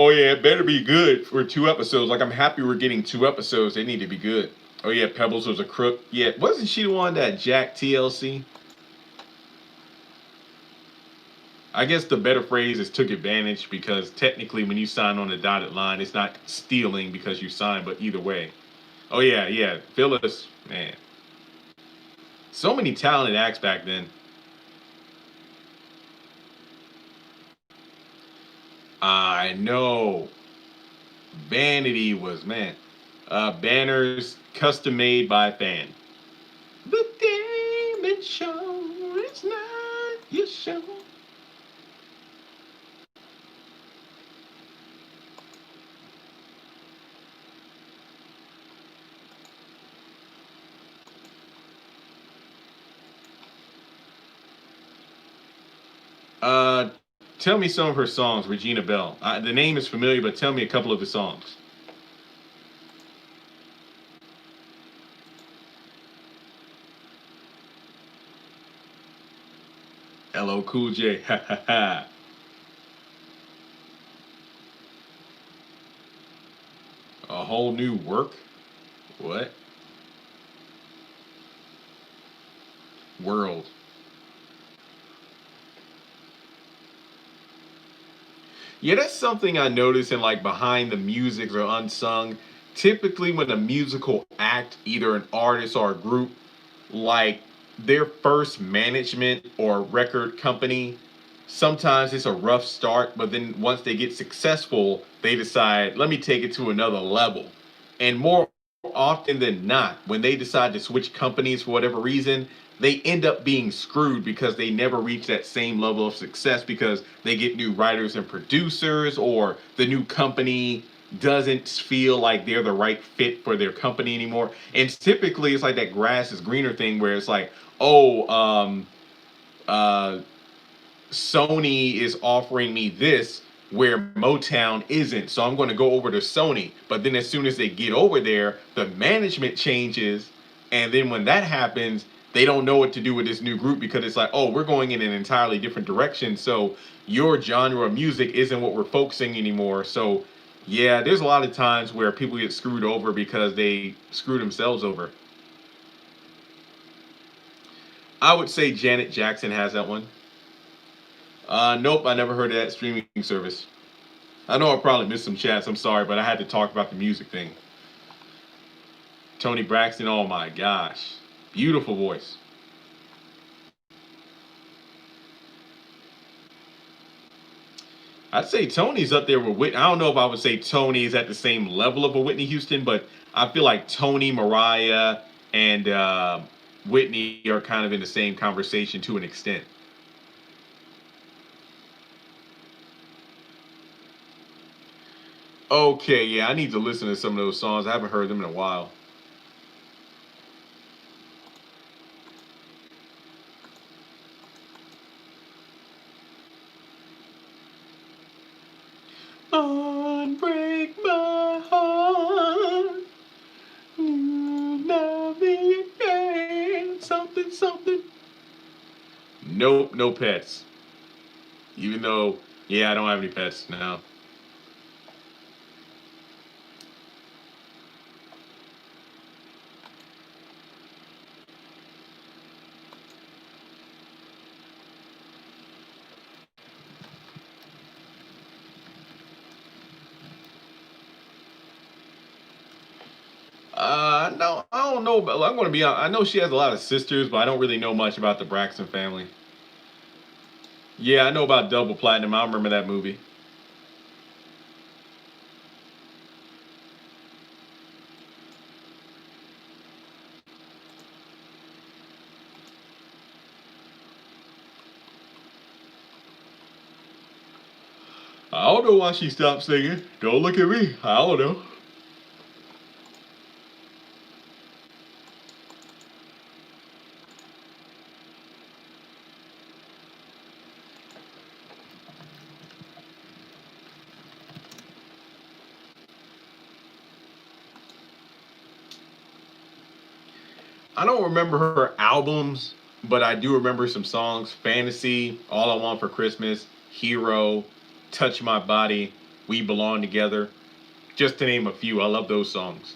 [SPEAKER 1] Oh yeah, it better be good for 2 episodes. Like I'm happy we're getting 2 episodes. They need to be good. Oh yeah, Pebbles was a crook. Yeah, wasn't she the one that jacked TLC? I guess the better phrase is took advantage because technically when you sign on the dotted line, it's not stealing because you signed, but either way. Oh yeah, yeah. Phyllis, man. So many talented acts back then. I know. Vanity was man. Banners custom made by fan. The Damon Show. It's not your show. Tell me some of her songs, Regina Bell. The name is familiar, but tell me a couple of the songs. LL Cool J. Ha ha ha. A whole new work? What? World. Yeah, that's something I notice in like behind the music or unsung. Typically, when a musical act, either an artist or a group, like their first management or record company, sometimes it's a rough start, but then once they get successful, they decide, let me take it to another level. And more often than not, when they decide to switch companies for whatever reason, they end up being screwed because they never reach that same level of success because they get new writers and producers, or the new company doesn't feel like they're the right fit for their company anymore. And typically it's like that grass is greener thing where it's like, oh, uh Sony is offering me this where Motown isn't. So I'm going to go over to Sony. But then as soon as they get over there, the management changes. And then when that happens, they don't know what to do with this new group because it's like, oh, we're going in an entirely different direction. So your genre of music isn't what we're focusing anymore. So yeah, there's a lot of times where people get screwed over because they screw themselves over. I would say Janet Jackson has that one. Nope, I never heard of that streaming service. I know I probably missed some chats. I'm sorry, but I had to talk about the music thing. Tony Braxton, oh my gosh. Beautiful voice. I'd say Tony's up there with Whitney. I don't know if I would say Tony is at the same level of a Whitney Houston, but I feel like Tony, Mariah, and Whitney are kind of in the same conversation to an extent. Okay, yeah, I need to listen to some of those songs. I haven't heard them in a while. Unbreak my heart. You love me again. Something, something. Nope, no pets. Even though, yeah, I don't have any pets now. No, I don't know. But I'm going to be honest. I know she has a lot of sisters, but I don't really know much about the Braxton family. Yeah, I know about Double Platinum. I remember that movie. I don't know why she stopped singing. Don't look at me. I don't know. I don't remember her albums, but I do remember some songs. Fantasy, All I Want for Christmas, Hero, Touch My Body, We Belong Together. Just to name a few. I love those songs.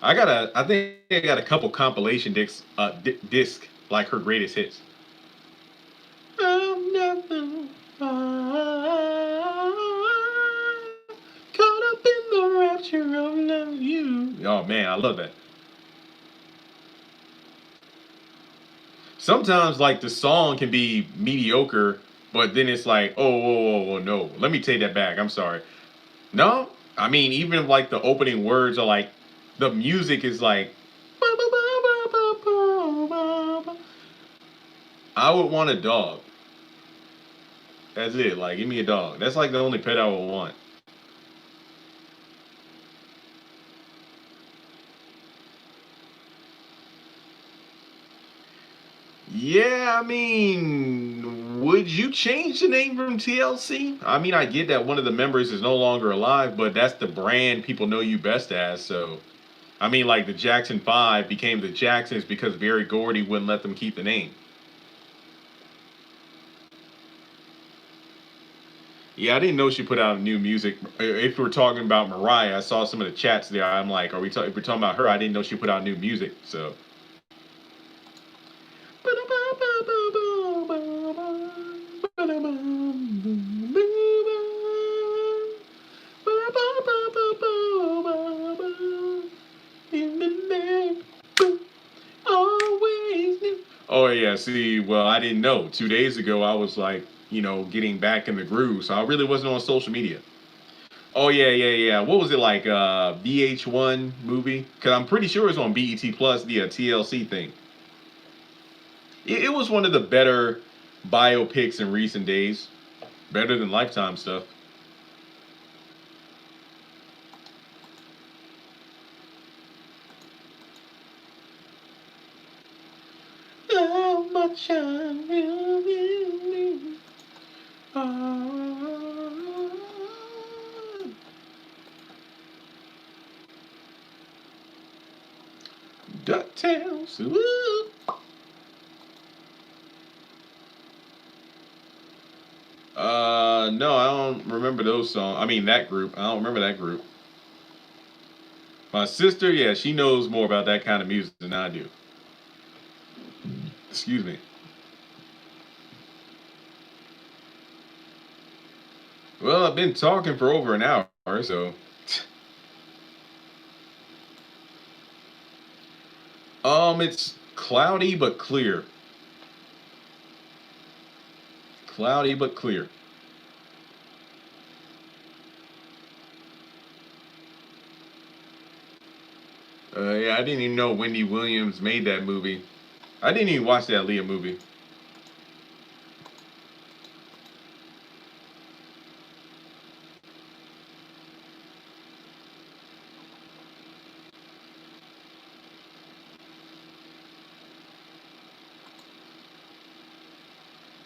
[SPEAKER 1] I think I got a couple compilation disc like her greatest hits. I'm nothing caught up in the rapture of loving you. Oh man, I love that. Sometimes like the song can be mediocre, but then it's like, oh, whoa, whoa, whoa, no. Let me take that back. I'm sorry. No, I mean even if like the opening words are like, the music is like, I would want a dog. That's it. Like, give me a dog. That's like the only pet I would want. Yeah, I mean, Would you change the name from TLC? I mean, I get that one of the members is no longer alive, but that's the brand people know you best as. So, I mean, like the Jackson Five became the Jacksons because Barry Gordy wouldn't let them keep the name. Yeah, I didn't know she put out new music. If we're talking about Mariah, I saw some of the chats there. I'm like, if we're talking about her, I didn't know she put out new music. So, oh yeah, see, well, I didn't know. 2 days ago, I was like, getting back in the groove, so I really wasn't on social media. Oh yeah, yeah, yeah. What was it like? VH1 movie? Because I'm pretty sure it's on BET Plus, the TLC thing. It was one of the better biopics in recent days. Better than Lifetime stuff. How much I really DuckTales. Woo. No, I don't remember those songs. I mean, that group. I don't remember that group. My sister, yeah, she knows more about that kind of music than I do. Excuse me. Well, I've been talking for over an hour, so. It's cloudy but clear. Cloudy but clear. Yeah, I didn't even know Wendy Williams made that movie. I didn't even watch that Leah movie.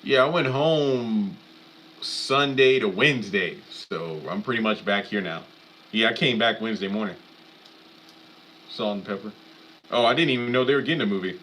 [SPEAKER 1] Yeah, I went home Sunday to Wednesday, so I'm pretty much back here now. Yeah, I came back Wednesday morning. Salt and pepper. Oh, I didn't even know they were getting a movie.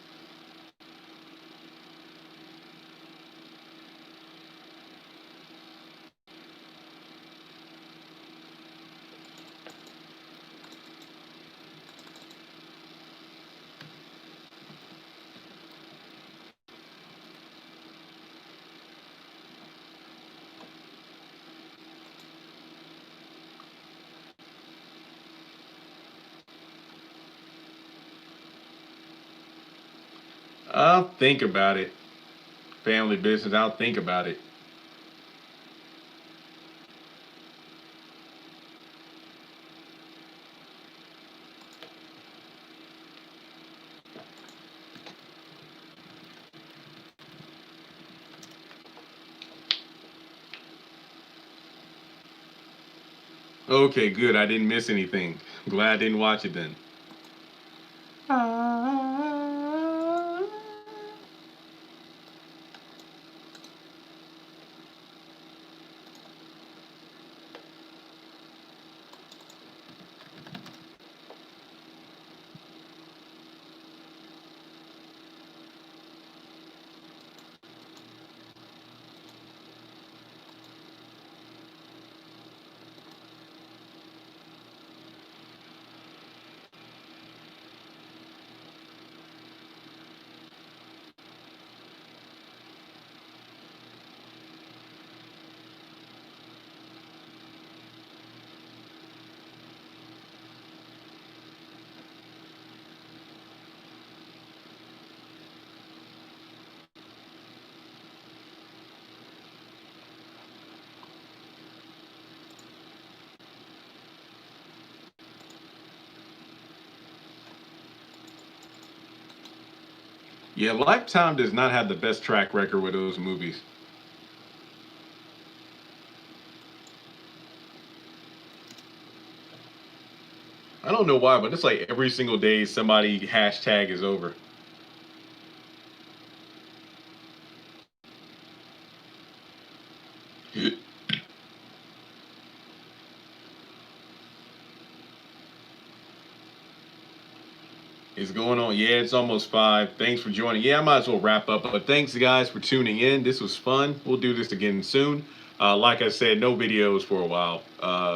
[SPEAKER 1] I'll think about it. Family business. I'll think about it. Okay, good. I didn't miss anything. Glad I didn't watch it then. Yeah, Lifetime does not have the best track record with those movies. I don't know why, but it's like every single day somebody hashtag is over. It's going on. Yeah, it's almost 5. Thanks for joining. Yeah, I might as well wrap up. But thanks, guys, for tuning in. This was fun. We'll do this again soon. Like I said, no videos for a while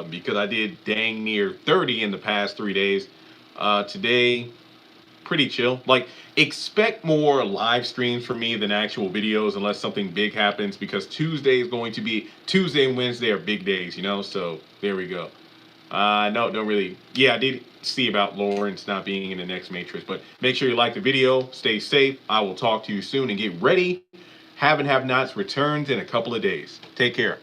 [SPEAKER 1] because I did dang near 30 in the past 3 days. Today, pretty chill. Like, expect more live streams from me than actual videos unless something big happens because Tuesday and Wednesday are big days, So there we go. No, don't really. Yeah, I did see about Lawrence not being in the next Matrix, but make sure you like the video. Stay safe. I will talk to you soon and get ready. Have and have nots returns in a couple of days. Take care.